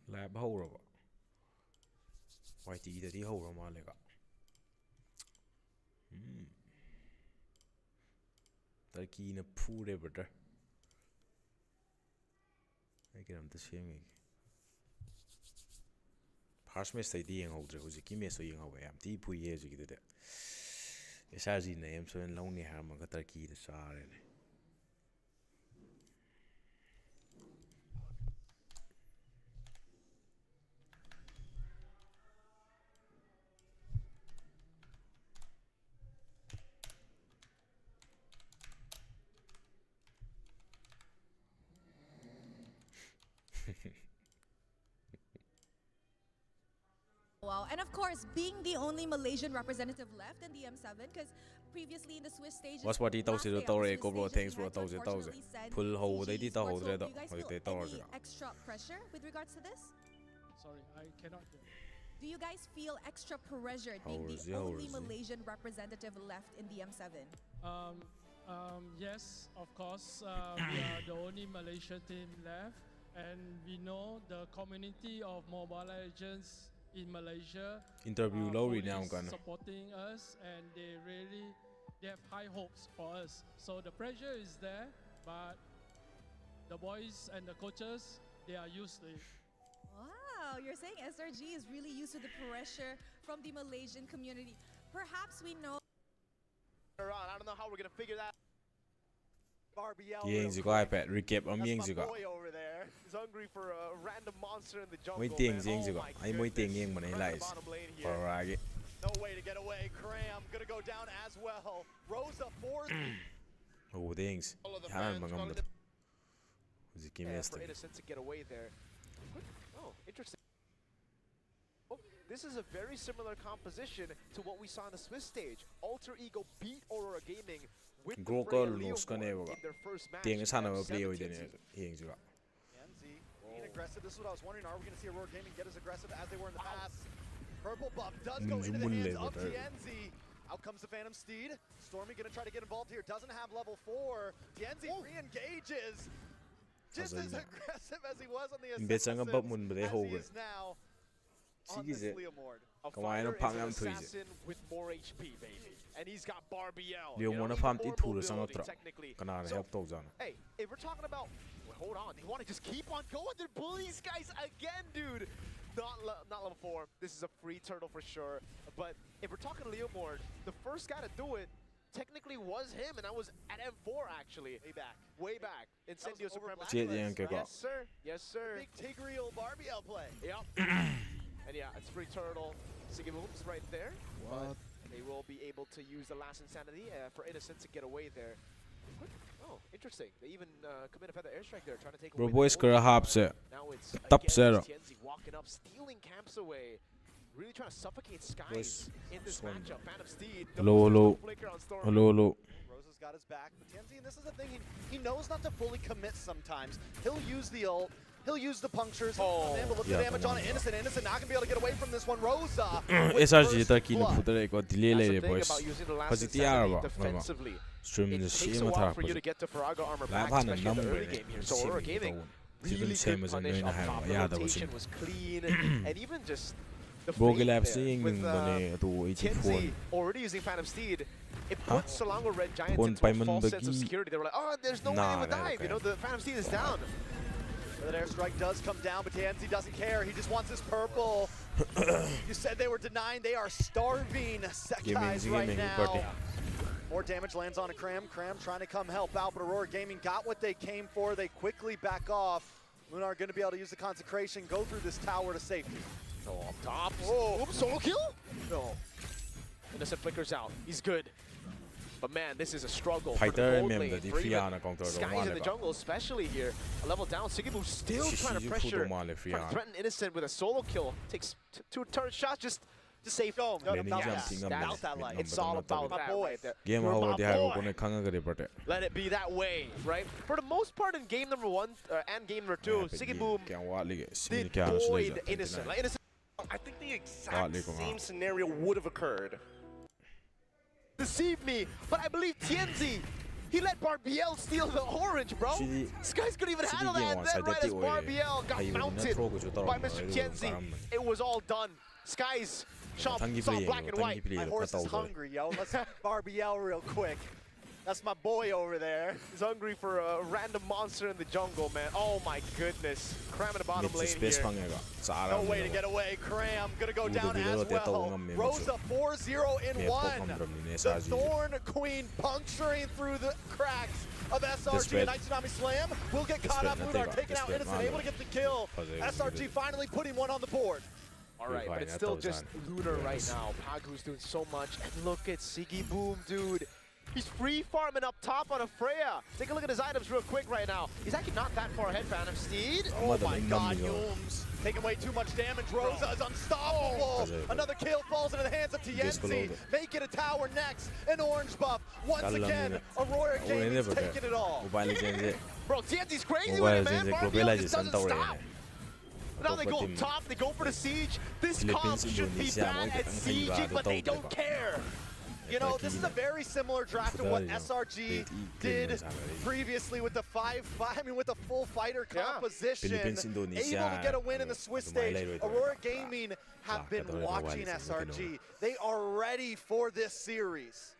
Lab 好啦喎，位置就啲好啦嘛嚟㗎。Turkey'ne pure burada. Ekrem de şey Parsmes'taydı yeng oldu. Huziki meso yeng oldu. Yam ti puye huziki de. SRG ne yem soen launi harma ka Turkey'de sare ne. Wow, and of course, being the only Malaysian representative left in the M7, because previously in the Swiss stage, What's what he told you to do? Go bro, thanks bro, told you. Pull hold, they did the hold it. Any extra pressure with regards to this? Sorry, I cannot. Do you guys feel extra pressure being the only Malaysian representative left in the M7? Yes, of course. We are the only Malaysian team left, and we know the community of Mobile Legends in Malaysia interview Lowry now supporting us, and they have high hopes for us. So the pressure is there, but the boys and the coaches, they are used to it. Wow, you're saying SRG is really used to the pressure from the Malaysian community. Perhaps we know. I don't know how we're gonna figure that. Yeng juga iPad recap Yeng juga. He's hungry for a random monster in the jungle. Moi ting Yeng juga. Ai moi ting Yeng mana lies. Parage. No way to get away. Cram gonna go down as well. Rosa forced. Oh things. Haran mangamda. Huziki For Innocent to get away there. Oh, interesting. This is a very similar composition to what we saw in the Swiss stage. Alter Ego beat Aurora Gaming with Global Leaderboard in their first match. Ting sana play with Yeng juga. Being aggressive. This is what I was wondering. Are we going to see Aurora Gaming get as aggressive as they were in the past? Purple buff does go into the hands of Tienzi. Out comes the Phantom Steed. Stormy going to try to get involved here. Doesn't have level 4. Tienzi re-engages. Just as aggressive as he was on the assassin as he is now. On this Leomord. A fighter is an assassin with more HP, baby. And he's got Barbiel. Technically. So, hey, if we're talking about... Well, hold on. They want to just keep on going. They're bullying these guys again, dude. Not level 4. This is a free turtle for sure. But if we're talking Leomord, the first guy to do it technically was him, and that was at M4 actually. Way back. Incendio Supremacy. Yes, sir. Yes, sir. Big Tigreal Barbiel play. Yep. And yeah, it's free turtle. Sigibooms right there. What? But they will be able to use the last insanity for Innocent to get away there. Oh, interesting. They even commit a feather airstrike there, trying to take away. Boys kara hapse. Now it's Top zero. Tienzi walking up, stealing camps away. Really trying to suffocate Skies in this matchup. Phantom Steed. Hello. Rosa's got his back. But Tienzi, and this is the thing, he knows not to fully commit sometimes. He'll use the ult. He'll use the punctures. Oh, but look at the damage on it. Innocent not going to be able to get away from this one. Rosa. SRG Turkey putere ko delay boys. Kasi tiara defensively. Stream the takes a while for you to get to Farago armor back, especially in the early game here. So Aurora Gaming really good punish up top. The rotation was clean. And even just the fade there with Tienzi already using Phantom Steed. It puts Solango Red Giants into a false sense of security. They were like, oh, there's no way he would dive. You know, the Phantom Steed is down. That airstrike does come down, but Tienzi doesn't care. He just wants his purple. You said they were denying. They are starving Sekais right now. More damage lands on a Cram. Cram trying to come help out, but Aurora Gaming got what they came for. They quickly back off. Lunar going to be able to use the consecration, go through this tower to safety. Oh, up top. Whoa. Oops, solo kill? No. Innocent flickers out. He's good. But man, this is a struggle for Fighter the gold mem lane. da di For Freya even na counter do Skies in the male jungle, especially here. A level down, Sigibu still trying to pressure, trying to threaten Innocent with a solo kill. Takes two turret shots just to save him. It's all about that right there. Game You're over my boy. the khangagare Let it be that way, right? For the most part in game number 1 and game number 2, Sigibu did void Innocent. Like, Innocent. I think the exact same scenario would have occurred. Deceived me, but I believe Tienzi, he let Barbiel steal the orange, bro. Skies couldn't even handle that, and then right as Barbiel got mounted by Mr. Tienzi, it was all done. Skies saw black and white. My horse is hungry, yo. Let's Barbiel real quick. That's my boy over there. He's hungry for a random monster in the jungle, man. Oh my goodness. Cram in the bottom lane here. No way to get away. Cram gonna go down as well. Rosa 4-0 in 1. The Thorn Queen puncturing through the cracks of SRG. And Tsunami Slam will get caught up. Lunar taking out Innocent, able to get the kill. SRG finally putting one on the board. All right, but it's still just Lunar right now. Pagu's doing so much. And look at Siggy Boom, dude. He's free farming up top on a Freya. Take a look at his items real quick right now. He's actually not that far ahead, Phantom Steed. Oh my god, Yums. Taking way too much damage. Rosa is unstoppable. Another kill falls into the hands of Tienzi. Making a tower next. An orange buff. Once again, Aurora Gaming's taking it all. Bro, Tienzi's crazy with it, man. Barbiel just doesn't stop. Now they go up top, they go for the siege. This comp should be bad at sieging, but they don't care. You know, this is a very similar draft to what SRG did previously with the with the full fighter composition. Able to get a win in the Swiss stage. Aurora Gaming have been watching SRG. They are ready for this series.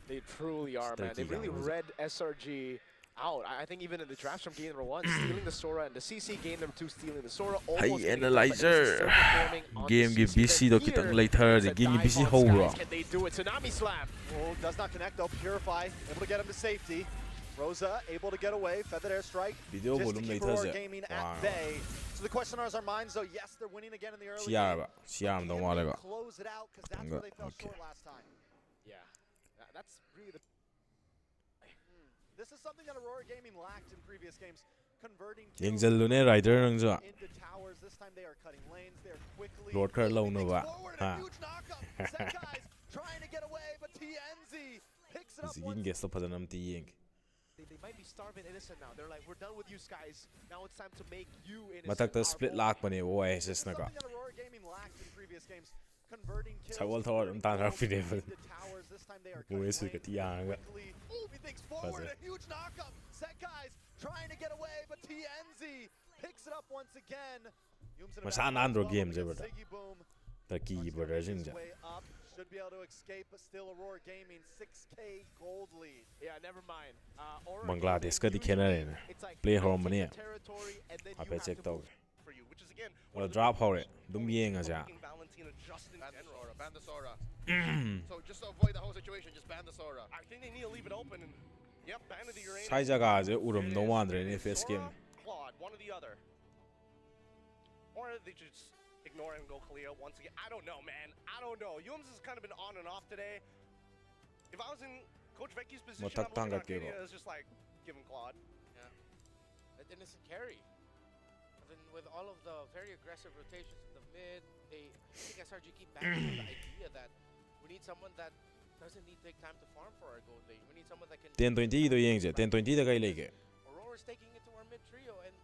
They truly are, man. They really read SRG out. I think even in the drafts from game number 1, stealing the Sora, and the CC game number 2, stealing the Sora. Hey, analyzer. Game give BC do kitang later. The game BC hold. Can they do it? Tsunami Slam. Oh, does not connect though. Purify, able to get him to safety. Rosa able to get away. Feathered Airstrike. Just to keep Aurora Gaming at bay. So the question on our minds, though, yes, they're winning again in the early game. Close it out because that's where they fell short last time. Yeah, that's really the. This is something that Aurora Gaming lacked in previous games. Converting kills into towers. This time they are cutting lanes. They're quickly moving forward. A huge knockup. Sekai's trying to get away, but TNZ picks it up once. They might be starving Innocent now. They're like, we're done with you, Skies. Now it's time to make you Innocent. Matak split lock bane Oasis This is something that Aurora Gaming lacked in previous games. Converting kills into towers. This time they are cutting lanes quickly. Moving things forward. A huge knockup. Sekai's trying to get away, but TNZ picks it up once again. game Should be able to escape, but still Aurora Gaming 6K gold lead. Yeah, never mind. Bangladesh ka dikhe play home mane ape check tau well drop hore dum yenga ja ban the Sora. So just to avoid the whole situation, just ban the Sora. I think they need to leave it open and ban the Uranus. sai jaga je urum no andre ne face game Claude, one or the other. Or they just ignore him and go Kalia once again. I don't know, man. I don't know. Yums has kind of been on and off today. If I was in Coach Vecchi's position, I'm looking at Arcadia as just like, give him Claude. Yeah. That Innocent carry. I mean, with all of the very aggressive rotations in the mid, I think SRG keep back to the idea that we need someone that doesn't need to take time to farm for our gold lane. We need someone that can... 1020 do yengje 1020 da kai leke Aurora's taking it to our mid trio, and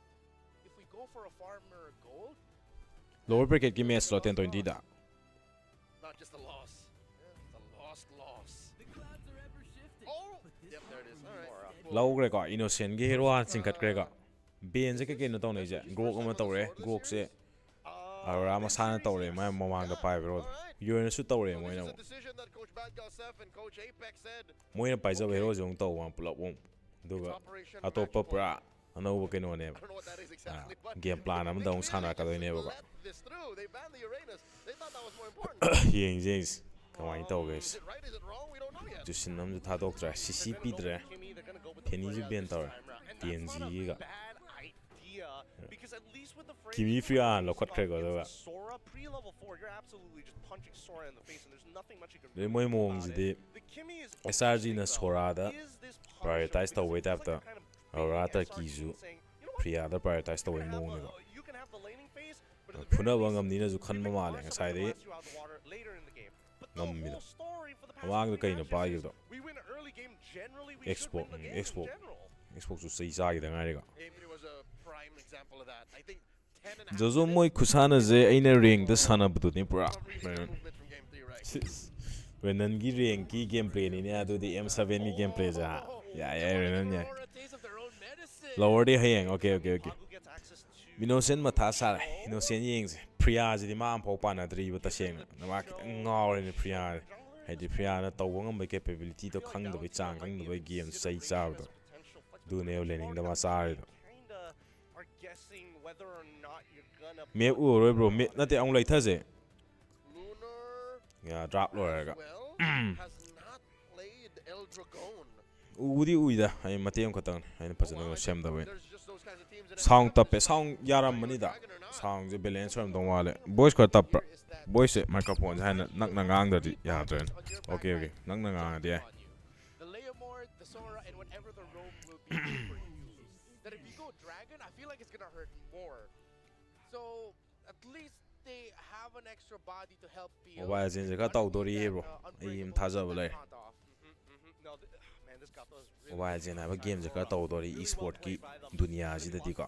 if we go for a farmer gold, lower bracket ki match lo 1020 da Not just a loss. It's a loss. The clouds are ever shifting. Oh! Yep, there it is. All right. low gre ko innocent ge hero han singkat gre ko ben je ke no tong nei je grok ama tawre grok se ara ma sana tawre ma mamang da pai bro yuen su tawre mo na mo na pai ja hero jong taw wan pull up won duga atopa pra anau ke no ne game plan am dong sana ka do ne ba yeng jens kawai taw guys just nam ju tha dok tra ccp dre penny ju ben taw TNG ga Because at least with with the frame. Kimi free on lokat krego do. Sora pre-level 4, you're absolutely just punching Sora in the face and there's nothing much you can Le moy mong jidi SRG na Sora da prioritize to wait after Aurata Kizu Priya da prioritize to wait mong ni. Phuna bangam ni na ju khan ma male ngasai de ngam mi da awang da kai na pa gi do Xbox su sei sa gi da ngai ga Jojo moi khusana je aina ring da sana bu ni pura Renan gi ring ki gameplay ni ne adu di M7 ni gameplay ja ya Renan ya lower de hayang okay Innocent matha sare Innocent yeng Priya ji di ma am phau pa na dri ba ta seng na ma ngaw ni Priya hai di Priya na taw ngam ba capability to khang da bai chang khang da bai game sai cha do du ne learning da ma sare do me u roi bro me na te ong lai tha je ya drop lo ga udi uida ai mateng khatang ai na phajana sem da bai sound tape sound yaram mani da sound je balance ram dong wale voice ko tap voice microphone ha nak na ngang da ya tren okay nak na ngang dia the Leomord, the Sora, and whatever the roam will be for you. That if you go dragon, I feel like it's gonna hurt more. So at least they have an extra body to help build. Mobile jin je ka taw do ri bro ai im tha ja bale Mobile jin ha ba game je ka taw do ri e-sport ki dunia ji da di ka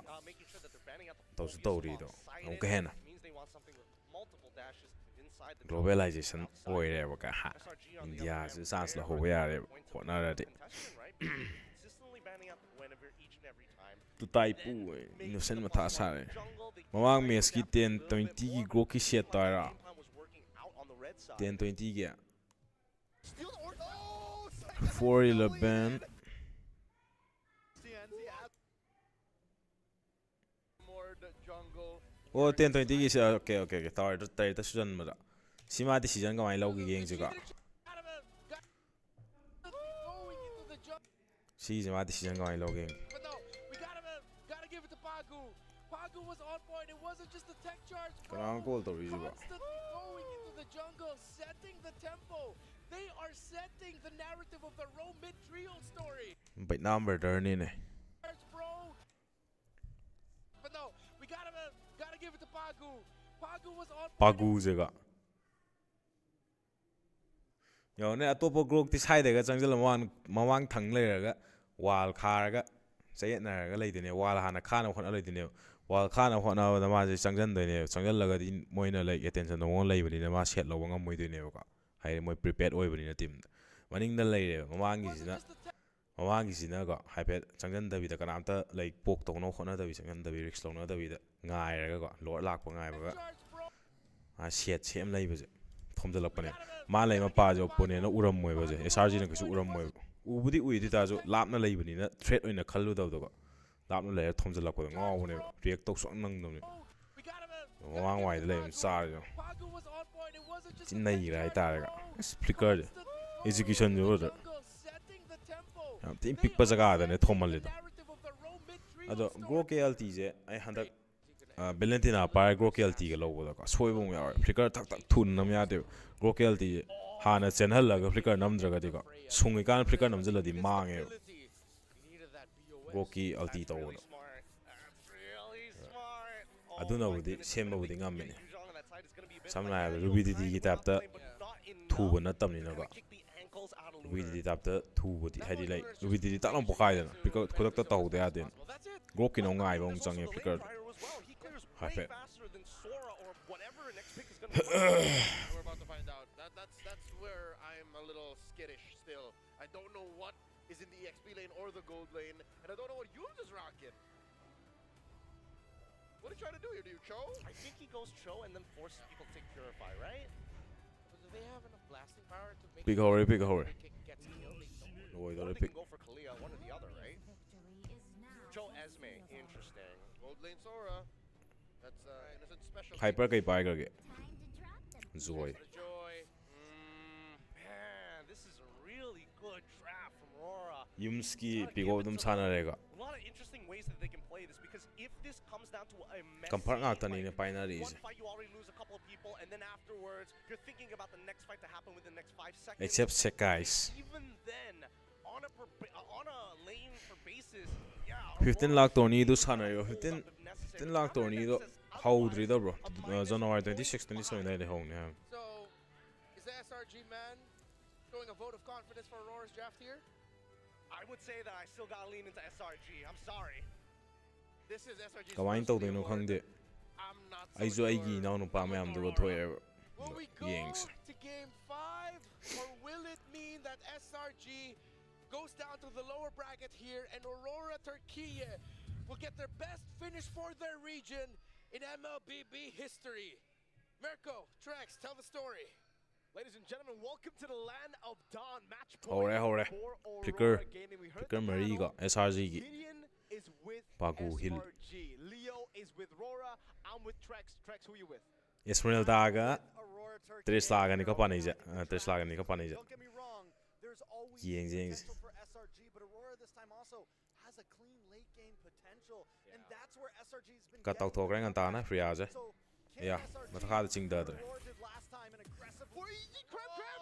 taw su taw ri do ang ka hena globalization oi re ba ka ha India ji sans la ho ya re ko na ra de tu tai pu Innocent ma tha sa re mamang mes ki 10-20 ki go ki set ta ra 10-20 ki 4-11 Oh 10-20 ki okay tar ta season ma da sima di season ka mai lo gi geng ji ka sima di season ka mai lo geng Pagu was on point. It wasn't just the tech charge. Kanang goal to ri ba Going into the jungle, setting the tempo. They are setting the narrative of the Rome mid trio story. But number there ni ne Bro. But no, we gotta give it to Pagu. Pagu was on point. Pagu je ga yo ne atopo group ti sai de ga changjal mawang thang le ga wall khar ga sai na ga le de ne wall hana khana khon le de ne wall khana khona da ma je changjan de ne changjal la ga din moina le attention no le bani na ma set lo ngam moi de ne ka hai moi prepared oi bani na team maning da le re mawang gi sina ga hai pet changjan da bi da kanam ta like pok to no khona da bi changjan da bi risk lo na da bi da ngai ra ga lor lak pa ngai ba ga a set sem lai ba je thomjal lak pa ne ma lai ma pa jo pone na uram moi ba je SRG na ku uram moi ubudi ui di ta jo lap na lai bani na threat oina khallu da da ga lap na lai thomjal lak pa ngaw ne react to so nang dum ne mawang wai da lai sa jo chin nai ra ai ta ga flicker execution jo da tin pick pa jaga da ne thomal le da ado go KLT je ai handak Valentina pa go KLT ga lo da ka soi bong ya flicker tak thun nam ya de go KLT hana channel la ga flicker nam dra ga de ka sungi kan flicker nam jala di mange go ki LT to da aduna budi sem budi ngam me samna ruby di gi tap ta thu ba na tam ni na ga ruby di tap ta thu budi hai di lai ruby di ta long pokai da flicker khodak ta taw da ya den go ki no ngai bong chang ye flicker hai pe We're about to find out. That's where I'm a little skittish still. I don't know what is in the EXP lane or the gold lane, and I don't know what Yums is rocking. What are you trying to do here? Do you Cho? I think he goes Cho and then forces people to take Purify, right? But do they have enough blasting power to make Big hurry, big hurry. gets killed? No way, Or don't they pick. can go for Kalia, one or the other, right? Cho Esme, interesting. Gold lane Sora. That's innocent special. Hyper kay pa ga ge Zoy Joy. Man, this is a really good draft from Aurora. Yumski pigo dum chana re ga A lot of interesting ways that they can play this, because if this comes down to a messy Kampar like, ngakta binary one fight you already lose a couple of people, and then afterwards you're thinking about the next fight to happen within the next 5 seconds. except Sekai's. Even then, on a lane for basis, yeah. 15 lakh tourney do sanayo 15 lakh tourney do howdri da bro January 26 27 day home ne. So, is the SRG man showing a vote of confidence for Aurora's draft here? I would say that I still gotta lean into SRG. I'm sorry. This is SRG's Kawain first tawdino award. khangde I'm not so ai ju ai gi naw no pa mayam du thoye Will we go Yengs. to game 5, or will it mean that SRG goes down to the lower bracket here and Aurora Turkey will get their best finish for their region in MLBB history? Mirko, Trex, tell the story. Ladies and gentlemen, welcome to the land of Dawn. Match Hore hore Flicker Marie ga SRG gi Gideon is with Pagu Hill. SRG. Leo is with Rora. I'm with Trex. Trex, who you with? Esmerel daga Aurora Turkey. tres laga ni ka panija tres laga ni ka panija Don't get me wrong. There's always Yengs. potential for SRG, but Aurora this time also has a clean late game potential, and that's where SRG's been ka taw thok rang ta na free aje So, can yeah SRG ma thakha ching da do what Aurora did last time and aggressively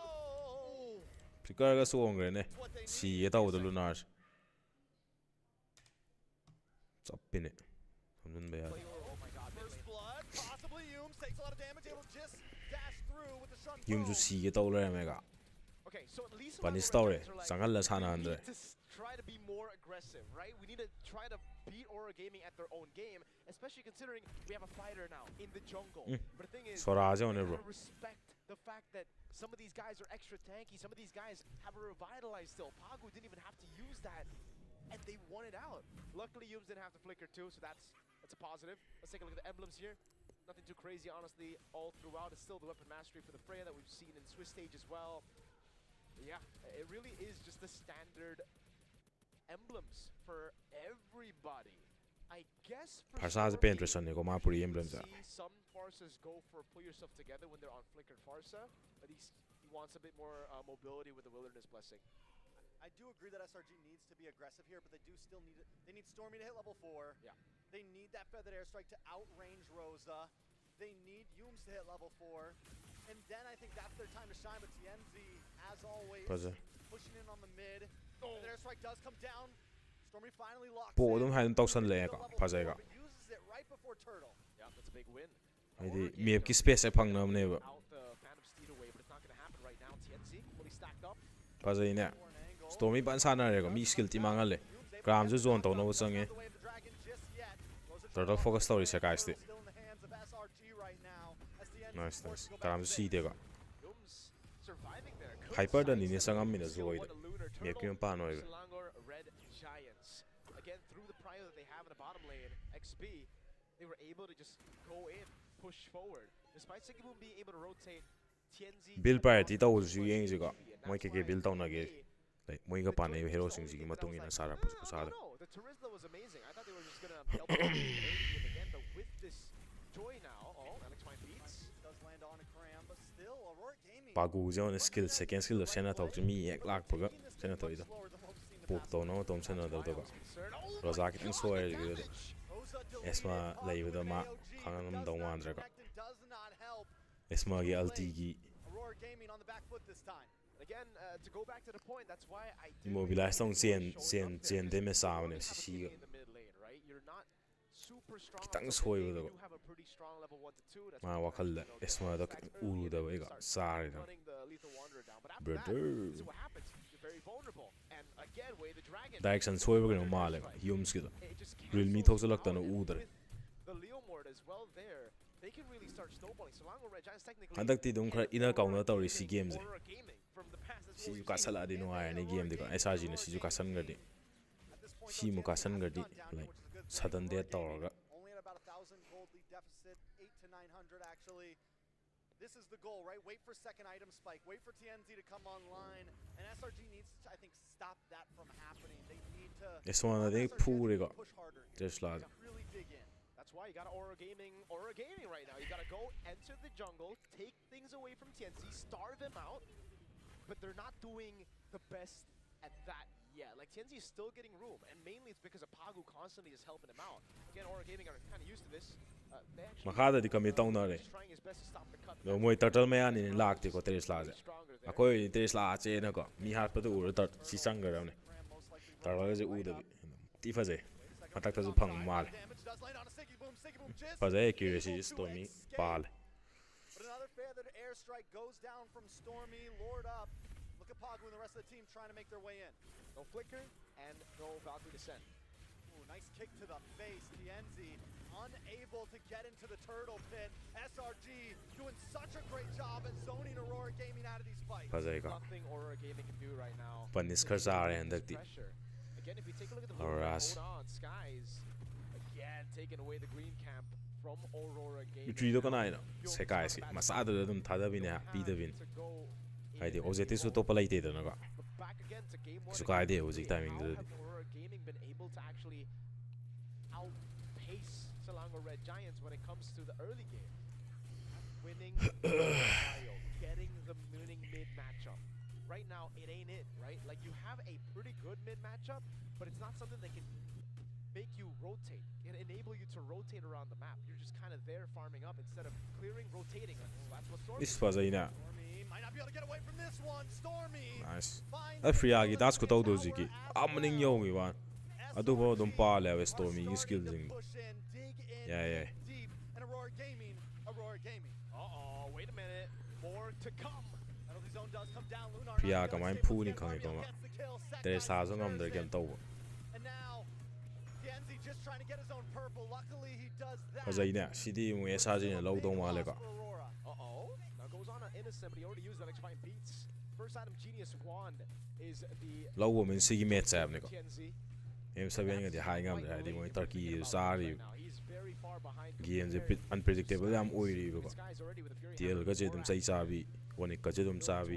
Oh! Flicker ga so ngre ne si ye taw da lunar chappine samjun be ya Oh my god. First blood, possibly Yums takes a lot of damage, able to just dash through with the Sun yum ju si ye taw le me ga Okay, so at least pani some of the story Red Giants are like, sangal la sana we andre need to try to be more aggressive, right? We need to try to beat Aura Gaming at their own game, especially considering we have a fighter now in the jungle. But the thing is, Swaraj we on it, bro. gotta respect the fact that some of these guys are extra tanky. Some of these guys have a revitalize still. Pagu didn't even have to use that, and they won it out. Luckily, Yums didn't have to flicker too, so that's a positive. Let's take a look at the emblems here. Nothing too crazy, honestly, all throughout. It's still the weapon mastery for the Freya that we've seen in Swiss stage as well. Yeah, it really is just the standard emblems for everybody. I guess for Farsa Stormy, pe interesting ne ko ma puri emblem you ja see some Farsas go for pull yourself together when they're on flickered Farsa, but he wants a bit more mobility with the Wilderness Blessing. I do agree that SRG needs to be aggressive here, but they do still need it. They need Stormy to hit level 4. Yeah. They need that feathered airstrike to outrange Rosa. They need Yums to hit level 4. And then I think that's their time to shine, but TNZ, as always, Praja. pushing in on the mid. The airstrike does come down. Stormy finally locks po in. dum han tok san le Uses ka level phajai 4, ga but uses it right before Turtle. Yeah, that's a big win. adi map ki space phang nam ne ba Out the Phantom Steed away, but it's not going to happen right now. TNC fully stacked up. phajai ne Stormy ban sana re ko mi skill ti mangal le gram ju zone to no change turtle focus story se kai sti nice nice gram ju si de ga hyper da ni ne sangam mi na zoi de map ki pa no ga Red Giants. Again, through the prio that they have in the bottom lane, XP, they were able to just go in, push forward. Despite Sigiboom being able to rotate, TNZ... build party ta ul ju yeng ji ga moi ke build ta na ge like moi ga pa ne hero sing ji gi matung ina sara pu ko sa da No, the Turisla was amazing. I thought they were just going to help early game again, but with this joy now, Alex Mine beats. Does land on a cram, but still, Aurora Gaming... pa gu je on skill second skill lo sena tok mi ek lak pu ga sena to ida puk to no tom sena da ga roza ki tin so er gi de esma lai da ma khanam dong wan dra ga esma gi alti gi Aurora Gaming on the back foot this time. Again, to go back to the point, that's why I did immobilize tong chen de me sa ne si ga in the mid lane, right? You're not super strong. Kitang on top soy lane, da you ga. do have a pretty strong level 1 to 2. That's ma why wakal da you know, esma da stacks uru early da and ga start sa ri da running the Lethal Wanderer down. But after that, brother this is what happens. You're very vulnerable. And again, way the dragon. direction soy ba ga ma le ga yum skill It just Realme cancels thok lak ta no out, and u dar with the Leo Mord as well there, they can really start snowballing. So long as Red Giants technically handak ti dum khara ina kauna ta ri si game je Aurora Gaming from the past, that's si what ju we've ka seen. sala di no ay ne game de ga SRG ne si ju ka san ga di At this point, si mu ka san ga di like sudden death ta ga only at about 1,000 gold lead deficit, 8 to 900 actually. This is the goal, right? Wait for second item spike. Wait for TNZ to come online, and SRG needs to, I think, stop that from happening. They need to. esma na de SRG pure ga push harder here. just la They gotta really dig in. That's why you got Aura Gaming right now. You gotta go enter the jungle, take things away from TNC, starve them out, but they're not doing the best at that Yeah, like TNZ is still getting room, and mainly it's because Apagu constantly is helping him out. Again, Aura Gaming are kind of used to this. They actually Makhadadi commit tawna just trying his best to stop the cut. re moi turtle mayan in lakti ko Tesla je akoi Tesla che na ko mi hat pa du ur tar si sangar ne tarwa je u da ti fa je matak ta ju phang mal fa je accuracy Stormy pal. But another feathered airstrike goes down from Stormy. Lord up. Look at Pagu and the rest of the team trying to make their way in. No flicker and no Valkyrie descent. Ooh, nice kick to the face. TNZ unable to get into the turtle pit. SRG doing such a great job at zoning Aurora Gaming out of these fights. Nothing Aurora Gaming can do right now. Panis kar sa rahe hain dakti. Again, if you take a look at the hold on, Skies again taking away the green camp from Aurora Gaming. Mitri do kana ina sekai si masada da dum thada bin ha pi da bin. Haide objective su to palai te da na ga. Su ka ide object timing da. Aurora Gaming been able to actually outpace Selangor Red Giants when it comes to the early game. Winning getting the winning mid matchup. Right now, it ain't it, right? Like, you have a pretty good mid matchup, but it's not something that can make you rotate. It enable you to rotate around the map. You're just kind of there farming up instead of clearing, rotating. That's what Stormy. This was ina. Stormy might not be able to get away from this one. Stormy. Nice. A free agi das ko tawdo ziki. Amning yo mi wan. Adu bo dum pa le Stormy skills in. Yeah. Deep and Aurora Gaming. Uh-oh, wait a minute. More to come. Penalty zone does come down. Lunar Priya ka main phu ni khangai ko ma. Tere sa zo ngam der game taw. And now TNZ just trying to get his own purple. Luckily he does that. Fazai na CD mu SRG ne low dong wale ka. Uh-oh. Now goes on an innocent, but he already used that expiring beats. First item Genius Wand is the Low woman sigi match ab ne ko. TNZ. Em sabi nga di high ngam der di mo Turkey sari. He's very far behind. Game je unpredictable am oi ri ko. TL ka je dum sai sabi. One ka je dum sabi.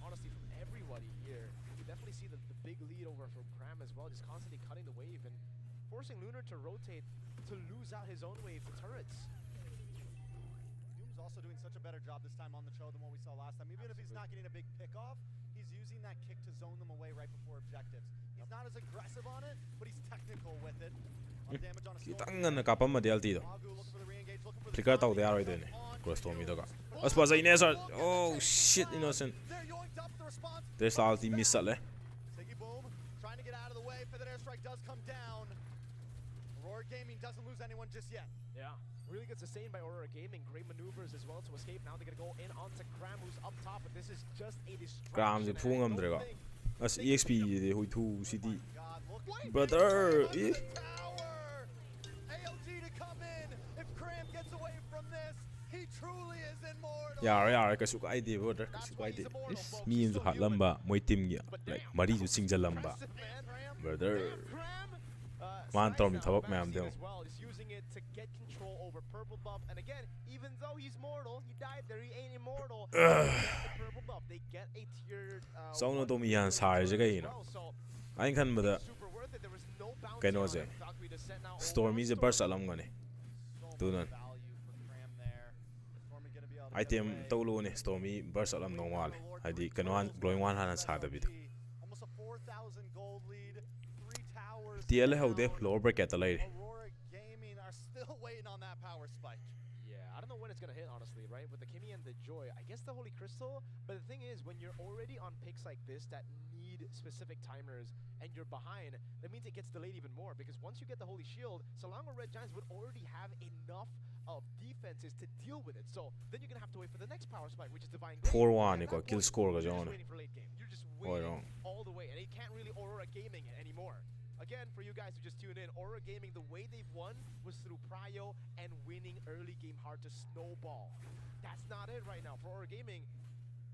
Honestly, from everybody here, you definitely see the big lead over from Cram as well, just constantly cutting the wave and forcing Lunar to rotate to lose out his own wave to turrets. Doom's also doing such a better job this time on the show than what we saw last time. Even if he's not getting a big pick off, he's using that kick to zone them away right before objectives. He's not as aggressive on it, but he's technical with it. Damage on a Kitang na kapam ma DLT do. Pagu looking for the re-engage, looking for the Flicker taw de aroy de ne. Cross Stormy do ka. As pa zaine sir. Oh shit innocent. They're yoinked up the response. There's ulti miss le. Siggy Boom trying to get out of the way. Feathered airstrike does come down. Aurora Gaming doesn't lose anyone just yet. Yeah, really good sustained by Aurora Gaming. Great maneuvers as well to escape. Now they're gonna go in onto Cram, who's up top, but this is just a distraction. Cram je phu ngam dre ka. As EXP de hui thu CD. God, look Brother. tower. AOG to come in. If Cram gets away from this, he truly is immortal. Yar ka su ka ide brother. Ka su ka ide. Mi ju hat lamba moi team gi like mari ju sing lamba. Brother. Man Stormy thabak mayam de. He's using it to get control over purple buff, and again, even though he's mortal, he died there. He ain't immortal. The purple buff, they get a tiered. Sauna to mi yan sai je ga ina. Ain khan bada Super worth it. There was no bounty kaino on je. it. Valkyrie descent now. Stormy je burst alam ngani. Tu nan. Value for Cram there. Stormy gonna be able to Item tawlo ne Stormy burst alam no wale. Hadi kanwan glowing one hanan sa da bit. almost a 4,000 gold lead. 3 towers. TL haude lower bracket ta lai. Aurora Gaming are still waiting on that power spike. Yeah, I don't know when it's gonna hit, honestly, right? With the Kimmy and the Joy, I guess the Holy Crystal. But the thing is, when you're already on picks like this that need specific timers and you're behind, that means it gets delayed even more. Because once you get the Holy Shield, Selangor Red Giants would already have enough of defenses to deal with it. So then you're gonna have to wait for the next power spike, which is Divine Glaive. 4-1 At ko that kill point, score ga you're just jone. waiting for late game. You're just Oh, waiting wrong. all the way, and it can't really Aurora Gaming it anymore. Again, for you guys who just tuned in, Aura Gaming, the way they've won was through prio and winning early game hard to snowball. That's not it right now. For Aura Gaming,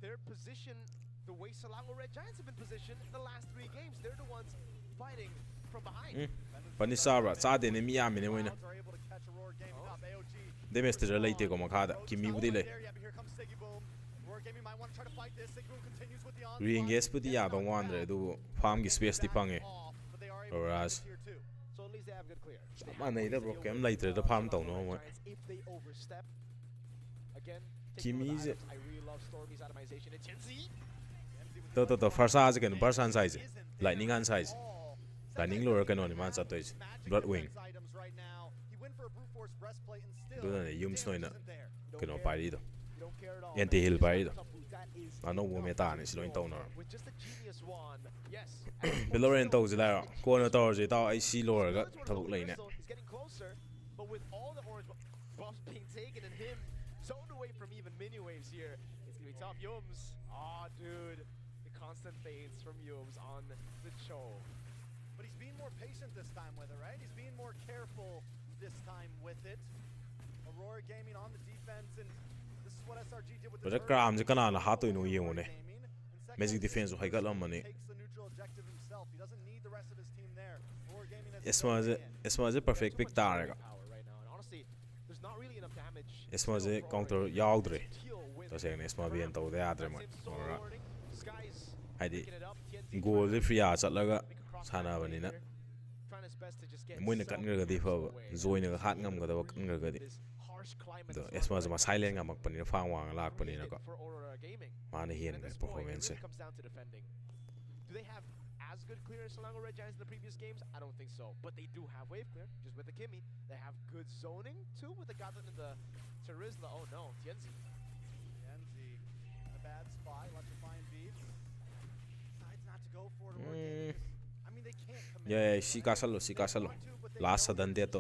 their position, the way Selangor Red Giants have been positioned in the last 3 games, they're the ones fighting from behind. Panisara sa de ne mi yami ne moina. Are able to catch Aurora Gaming up. AOG. De mestre late ko makada. Kimi budi le. There, yeah, but here comes Siggy Boom. Aurora Gaming might want to try to fight this. Siggy Boom continues with the onslaught. Re-engage put ya don wandre du farm gi space di pange. But they are able to Whereas tier 2. So at least they have good clear. They man have nei da to bro stay kem away later da from farm taw Selangor no mo. Red Giants if they overstep. Again, taking over the Kimi's items. I really love Stormy's itemization. It's Yenzi. to Farsa is again Barsan size. Lightning hand size. Lightning lower can only man at Blood wing. Do the Yums no in a can on parido. Anti hill parido. I know what metan is going down. Below and toes there. Corner towards it. I see lower got to lane. He's getting closer, but with all the orange buffs being taken and him zoned away from even mini waves here, it's gonna be tough. Yums. Aw, dude. The constant fades from Yums on the show. But he's being more patient this time with it, right? He's being more careful this time with it. Aurora Gaming on the defense, and this is what SRG did with the crowd. The canal hat to no yone. Magic defense will got money. Takes the neutral objective himself. He doesn't need the rest of his team there. Aurora Gaming has It was a perfect pick target. Honestly, there's not really enough damage. It was a counter yaudry. To say this might be into the other one. I did go the free arts at Laga Sana Vanina. When the Kanga differ, Zoin a hat number the Kanga. It was a silent amok Panina Fan one like Panina. Man, he and performance. Do they have as good clear as Selangor Red Giants in the previous games? I don't think so. But they do have wave clear, just with the Kimmy. They have good zoning too with the Gatan and the Terizla. Oh no, Tienzi. A bad spot, left to find beats. Decides not to go for it. I mean, they can't commit. Yeah, she casalo. Last than that.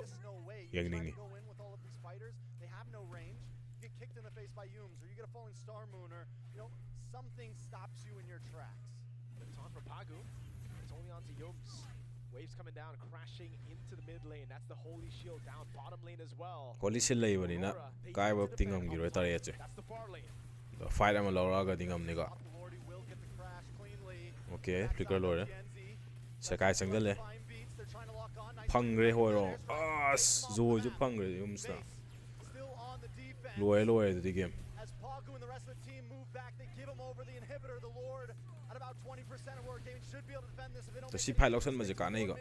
Young Ningy. Go in with all of these fighters. They have no range. You get kicked in the face by Yums, or you get a falling star moon, or something stops you in your tracks. It's on for Pagu. It's only on to Yums. Waves coming down, crashing into the mid lane. That's the Holy Shield down bottom lane as well. Holy Shield lay when in Kai work thing on you retire. That's the far lane. The fight I'm a Laura thing on nigga. Okay, flicker Laura. Sakai Sangale. Pungry horror. Ah, Zoe Pungry Yums now. Lower the game. As Pagu and the rest of the team move back, they give him over the inhibitor, the Lord. At about 20% of Aurora Gaming should be able to defend this if they don't. The she pilot on magic on ego.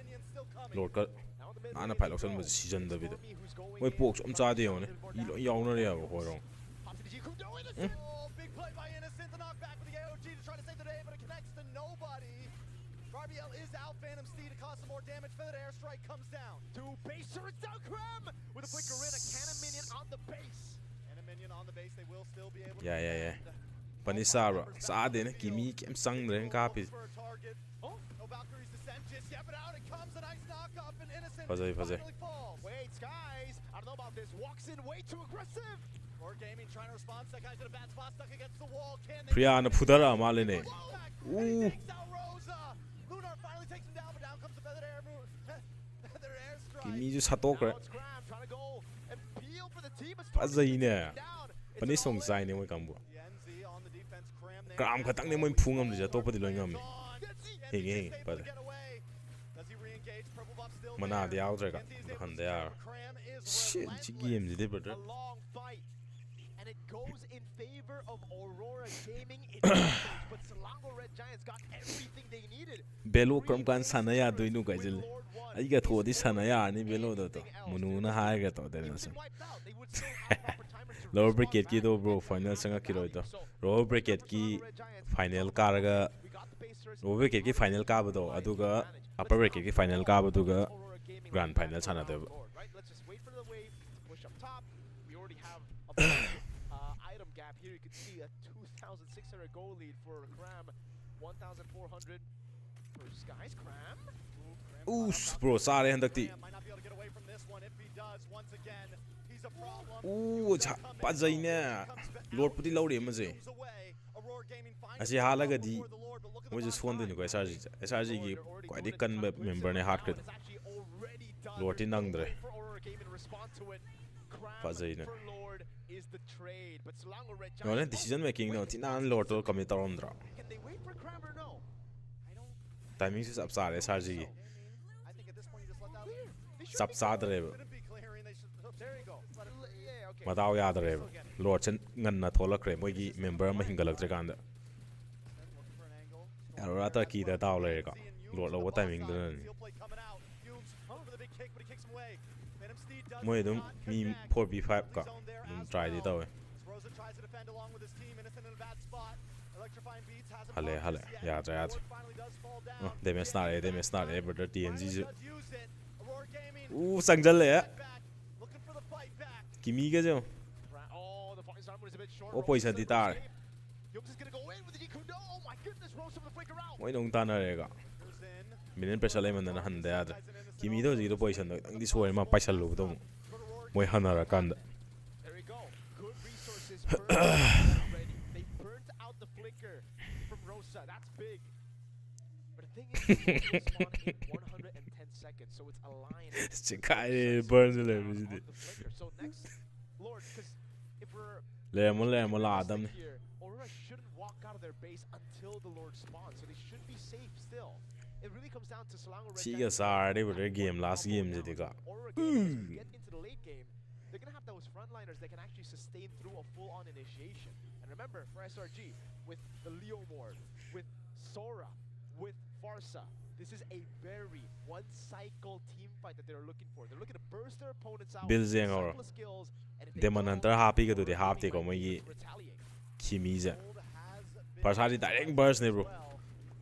Lord cut. Anna pilot on was season the video. We pokes on Sadio. Younger, horror. Big play by Innocent, the knockback with the AOG to try to save the day, but it connects to nobody. Barbiel is out, Phantom Steed to cause some more damage. Feathered Airstrike comes down. To base her, it's down Krem with a flicker in, a cannon minion on the base. And a minion on the base, they will still be able to Yeah. Panisara, Sadin, Kimi, Kim Sangre, and Capi. No Valkyrie's descent just yet, but out it comes, a nice knock up, and Innocent finally falls. Wait, Skies, I don't know about this, walks in way too aggressive. Aurora Gaming trying to respond, that guy's in a bad spot, stuck against the wall. Can they Priana Pudara Maline. Ooh. Lunar finally takes him down, but down comes the Feathered Airstrike. Kimi just had talk, right? Trying to go and peel for the team. Pazzaine. Panisong sign in Wicambo. Gram Katang Nemo Pungam is a top of the Lingam. Hey, but Mana the outrigger, and they are. Shit, games delivered. And it goes in favor of Aurora Gaming. But Selangor Red Giants got everything they needed. Belo Kromkan Sanaya do you guys? I get to this Sanaya and below the Mununa Higher to the Lower Bricket Kido bro, final Sanga Kiroito. Lower Bricket Key, final Karaga. Lower Bricket Key, final Cabado, Aduga, Upper Bricket Key, final Cabaduga, Grand Final Sanada. Let's just wait for the wave to push up top. We already have a item gap here. You can see a 2,600 goal lead for Cram, 1,400 for Skies. Cram. Ooh, bro, sorry, and the might not be able to get away from this one. If he does, once again, he's a problem. Ooh, Pazzaina. Lord put the load him as I see Halagadi. We just wondering if SRG quite a can member in a hard credit. Lord in Nangre. Pazzaina. No decision making, no, Tina Lord will commit on draw. Timing is upside SRG. Subsadre. Matao Yadre. Lord and Natola Creme, we member Mahingalakanda. Arata key that out lega. Lord, what timing the Moedum, me poor B5 car. Tried it away. Rosa tries to defend along with his team. Innocent in a bad spot. Electrifying beats hasn't Hale, bothered hale. us yet. Yeah, yeah. Ward finally does fall down. Damage not a, but TNG. Finally does use it. Aurora Gaming Sangjal le. back, looking for the fight back. Kimi ka jo. Oh, the fight armor is a bit short. O poison di tar. Yums is gonna go in with the Ikudo. Oh my goodness, Rose of the flicker out. Moi dong tan re ga. Goes in. Minin pressure le man na han da ya. Kimi do ji do poison do. Dang di so ma paisal lu do. Moi hanara kan. There we go. Good resources burned already. They burnt out the flicker from Rosa. That's big. But the thing is, it will spawn in 110 seconds, so it's aligned. Chikai burns le. So next, Lord, because if we're Le mo la adam. here, Aurora shouldn't walk out of their base until the Lord spawns, so they should be safe still. It really comes down to Selangor Red Chiga Giants. sar de but game last game je diga. Aurora Gaming, as we get into the late game, they're gonna have those frontliners that can actually sustain through a full-on initiation. And remember, for SRG, with the Leomord, with Sora, with Farsa, this is a very one-cycle team fight that they're looking for. They're looking to burst their opponents out Bill with Zeng a or couple of skills, and if they Demon don't, Hunter happy ka do Aurora de half Gaming take might mo be yi able to retaliate. Kimi je. Gold has been Persadi direct burst ne bro.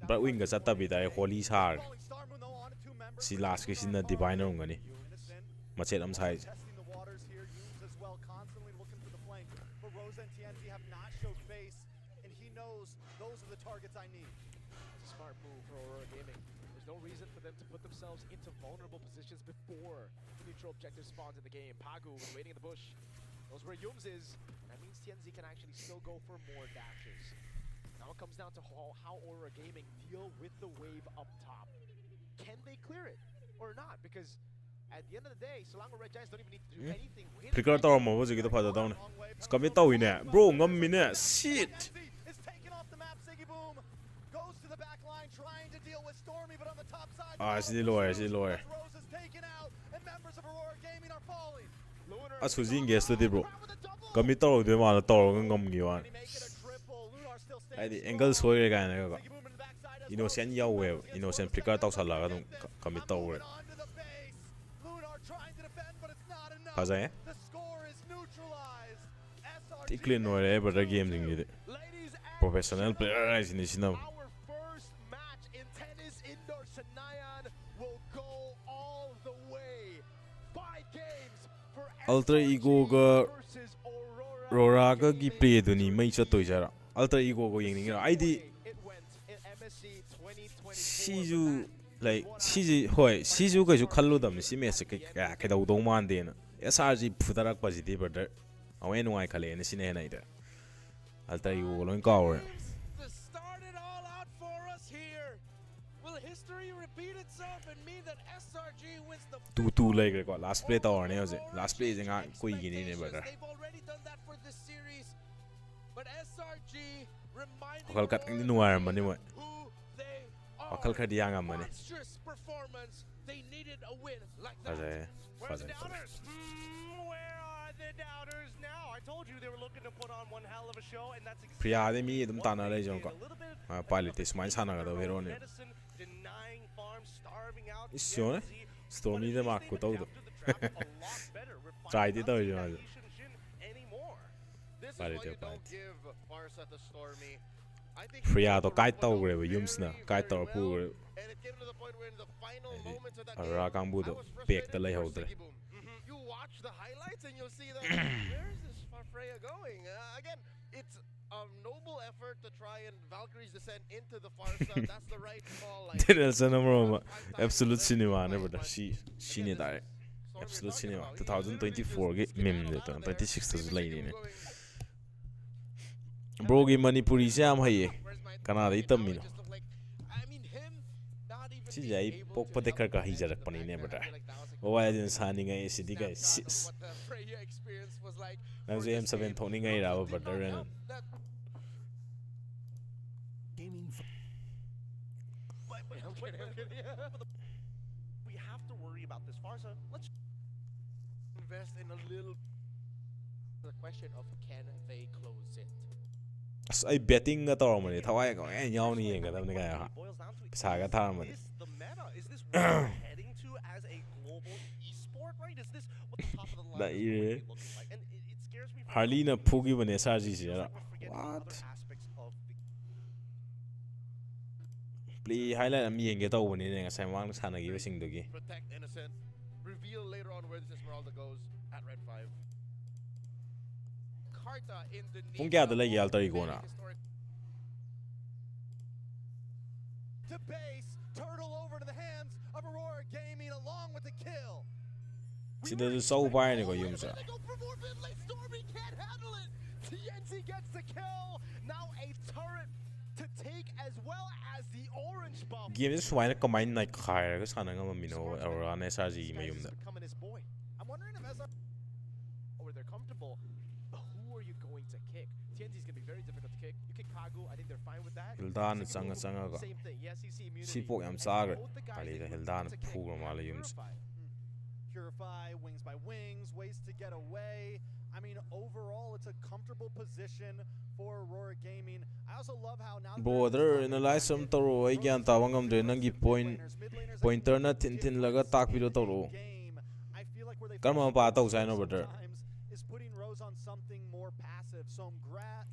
But wing ka chatta bi dai holy sar. falling Star Moon though onto two members. Si last ki sin na diviner ngani. Innocent Machet am sai. testing the waters here. Yunes as well, constantly looking for the flank. But Rosa and TNZ have not showed face, and he knows those are the targets I need. It's a smart move for Aurora Gaming. There's no reason for them to put themselves into vulnerable positions before the neutral objective spawns in the game. Pagu was waiting in the bush. Knows where Yums is. That means TNZ can actually still go for more dashes. Now it comes down to how Aurora Gaming deal with the wave up top. Can they clear it or not? Because at the end of the day, Selangor Red Giants don't even need to do anything. Flicker tower mo ji to phada down. Skami taw ine. Bro ngam mi ne. Shit. Is taken off the map. Siggy Boom goes to the back line trying to deal with Stormy, but on the top side. Ah, she lower. Rose is taken out, and members of Aurora Gaming are falling. A su jing guest to bro. Kami taw de ma taw ngam gi wan. Can he make it a triple? Lunar still standing Ai di strong. angle so re ga na ga. Siggy Boom in the backside as Innocent yaw we. Innocent flicker taw sala ga kami taw re. onto the base. Lunar trying to defend, but it's not enough. Phasa hai. The score is neutralized. SRG Ti clean no re but game ding ni. Ladies and Professional player ai sin sin. our first match in tennis indoor Senayan will go all the way. 5 games for Alter SRG ego ga versus Aurora. Rora ga gi play du ni mai chat toi jara. Alter ego go ying ni ra. Ai di It went in MSC 2024. Siju like Siju hoi Siju ka ju khallu dam si me se ka da do man de na SRG phudarak pa ji di brother awen nuai khale ne sine na ida alta yu loin ka or To start it all out for us here. Will history repeat itself and mean that SRG wins the tu like ko last play ta or ne ose last play jing koi gi ni ne brother They've already done that for this series. But SRG reminding Akal kat ang nuar man ni mo who they are. akal kha dia ngam man Monstrous performance. They needed a win like that. Phasa Where's the doubters? Where are the doubters now? I told you they were looking to put on one hell of a show, and that's exactly Priya de mi dum ta na le jong ko a little bit pilot is man sana ga do hero ne medicine, denying farms, starving out Sure. TNZ, Stormy but de at mak least ko they've to adapted the trap a lot better. We're Try finally it out, not seeing you that know. Yishin Shin anymore. This is Bari why to you don't bite. give Farsa the Stormy. I think Priya to he kai put taw up gre yums na very, kai very taw well, pu and it came to the point where in the final moments of that Ra game, kang bu I do was pek ta frustrated lai for ho dre Siggy Boom. You watch the highlights and you'll see that where is this Freya going? Again, it's a noble effort to try and Valkyrie's descent into the Farsa. That's the right call. Like, Dinner cinema five times absolute less cinema than ne twice, brother but she ne again, dai this Storm absolute you're talking cinema about, he literally 2024 just ge skipped mem out de of there. 26 tas Maybe lai Siggy ne Boom going, bro ge manipuri se am haye "Where's my kana dai target?" tam Now mi it no just looked like, I mean, him not even si being jai able pok to pa de help kar ka the hi edge jarak of the pani ne back brother there, I feel like that was like o wa din sani ngai sidi guy snapshot of what the Freya experience was like nang for je this M7 game. thoni ngai ra Did brother not ren help that We have to worry about this Farsa. Let's invest in a little. The question of can they close it? ai betting ga taw mani thawai ko ai nyaw ni yeng ga dam ne ga ha boils down to it. sa ga thar mani Is this the meta? Is this what we're heading to as a global esport, right? Is this what the top of the line Da is going to ire. be looking like? And it scares me. for Harley na both phugi bane sides. SRG It se feels ra like we're forgetting what other aspects of the play highlight ꯑꯃ ꯌꯦꯡꯒꯦ ꯇꯧꯕꯅꯤꯅꯦ ꯉꯁꯥꯏ ꯃꯃꯥꯡꯗ ꯁꯥꯟꯅꯈꯤꯕꯁꯤꯡꯗꯨꯒꯤ Protect innocent. Reveal later on where this Esmeralda goes at red 5. Carta in the ꯄꯨꯡ ꯀꯌꯥꯗ ꯂꯩꯒꯦ ꯌꯥꯜꯇꯔꯤꯀꯣꯅ To base, turtle over to the hands of Aurora Gaming along with the kill. ꯁꯤꯗꯁꯨ ꯆꯧ ꯄꯥꯏꯔꯅꯤꯀꯣ ꯌꯨꯝꯁꯦ Stormy can't handle it. TNC gets the kill. Now a turret to take as well as the orange buff. ꯒꯦꯝꯁꯦ ꯁꯨꯃꯥꯏꯅ ꯀꯃꯥꯏꯅ ꯅꯩꯈꯥꯏꯔꯒ ꯁꯥꯟꯅ ꯉꯝꯃꯝꯃꯤꯅꯣ ꯑꯧꯔꯥꯅ SRGꯒꯤ ꯃꯌꯨꯝꯗ I'm wondering if SR or they're comfortable, but who are you going to kick? TNC is going to be very difficult to kick. You kick Kagu, I think they're fine with that. ꯍꯤꯜꯗꯥꯅ ꯆꯪꯉꯒ Same thing. Yes, you see immunity. ꯁꯤ ꯄꯣꯛ ꯌꯥꯝ ꯆꯥꯈ꯭ꯔꯦ ꯀꯥꯂꯤꯗ ꯍꯤꯜꯗꯥꯅ ꯐꯨꯈ꯭ꯔ ꯃꯥꯜꯂꯦ ꯌꯨꯝꯁꯦ Purify, wings by wings, ways to get away. I mean, overall, it's a comfortable position for Aurora Gaming. I also love how now. Brother, analyze some toro. I can't tell ngamdre nangi pointer na tinlaga takpiro toro. Karma pa tau sai no brother. Is putting Rose on something more passive. So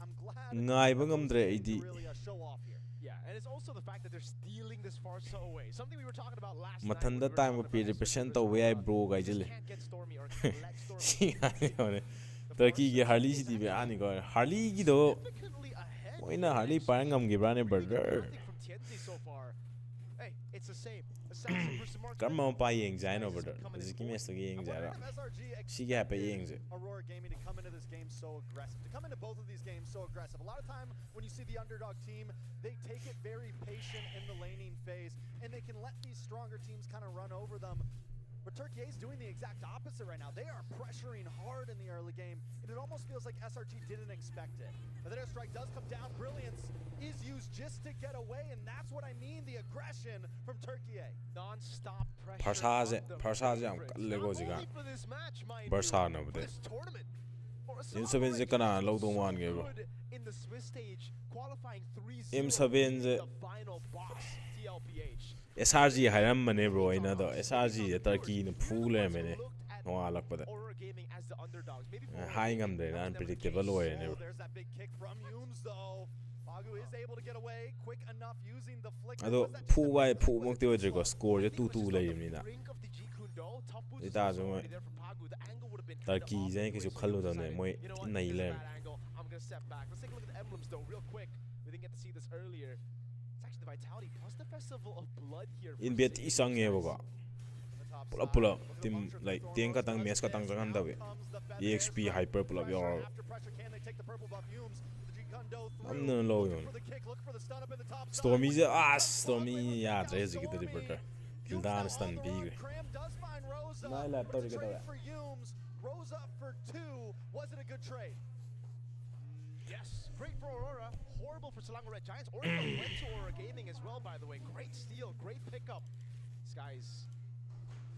I'm glad. Ngai ba ngamdre idi. Yeah, and it's also the fact that they're stealing this Farsa away. Something we were talking about last night. Mathanda time ko represent to we ai bro gai jile. Turkey ki Harley si di be ani ko. Harley ki do. Moina Harley parang ngam gi brane brother. Hey, it's the same. Karma pa yeng jai no brother. Ziki mes to yeng jai ra. Si ga pa yeng je. Aurora Gaming to come into this game so aggressive. To come into both of these games so aggressive. A lot of time when you see the underdog team, they take it very patient in the laning phase, and they can let these stronger teams kind of run over them. But Turkey is doing the exact opposite right now. They are pressuring hard in the early game, and it almost feels like SRG didn't expect it. But the airstrike does come down. Brilliance is used just to get away, and that's what I mean, the aggression from Turkey. Non-stop pressure. Parsaze am kalle go jiga. Barsa na bude. M7 je kana lo do wan ge bro. In the Swiss stage, qualifying 3-0 M7 je the final boss, TLPH. SRG hairam mane bro ina do SRG Turkey na phule mane no alak pada hai ngam de unpredictable way ne bro There's that big kick from Yums though. Bagu is able to get away quick enough using the flick. ado phu bai phu mok te odre ko score je 2-2 layimni na ita jo moi Turkey je ke ju khallo da ne moi nai le I'm going to step back. Let's take a look at the emblems though real quick. We didn't get to see this earlier. It's actually the Vitality plus the Festival of Blood here. in bet isang ye boga pula team like teng ka tang match ka tang jangan dawe exp hyper pula yo amna lo yo Stormy je Stormy ya tre ji ki de brother kildan stun bi gre nai la to ri ka dawe Rose up for 2. Was it a good trade? Yes, great for Aurora. Horrible for Selangor Red Giants. Aurora went to Aurora Gaming as well, by the way. Great steal, great pickup. This guy's,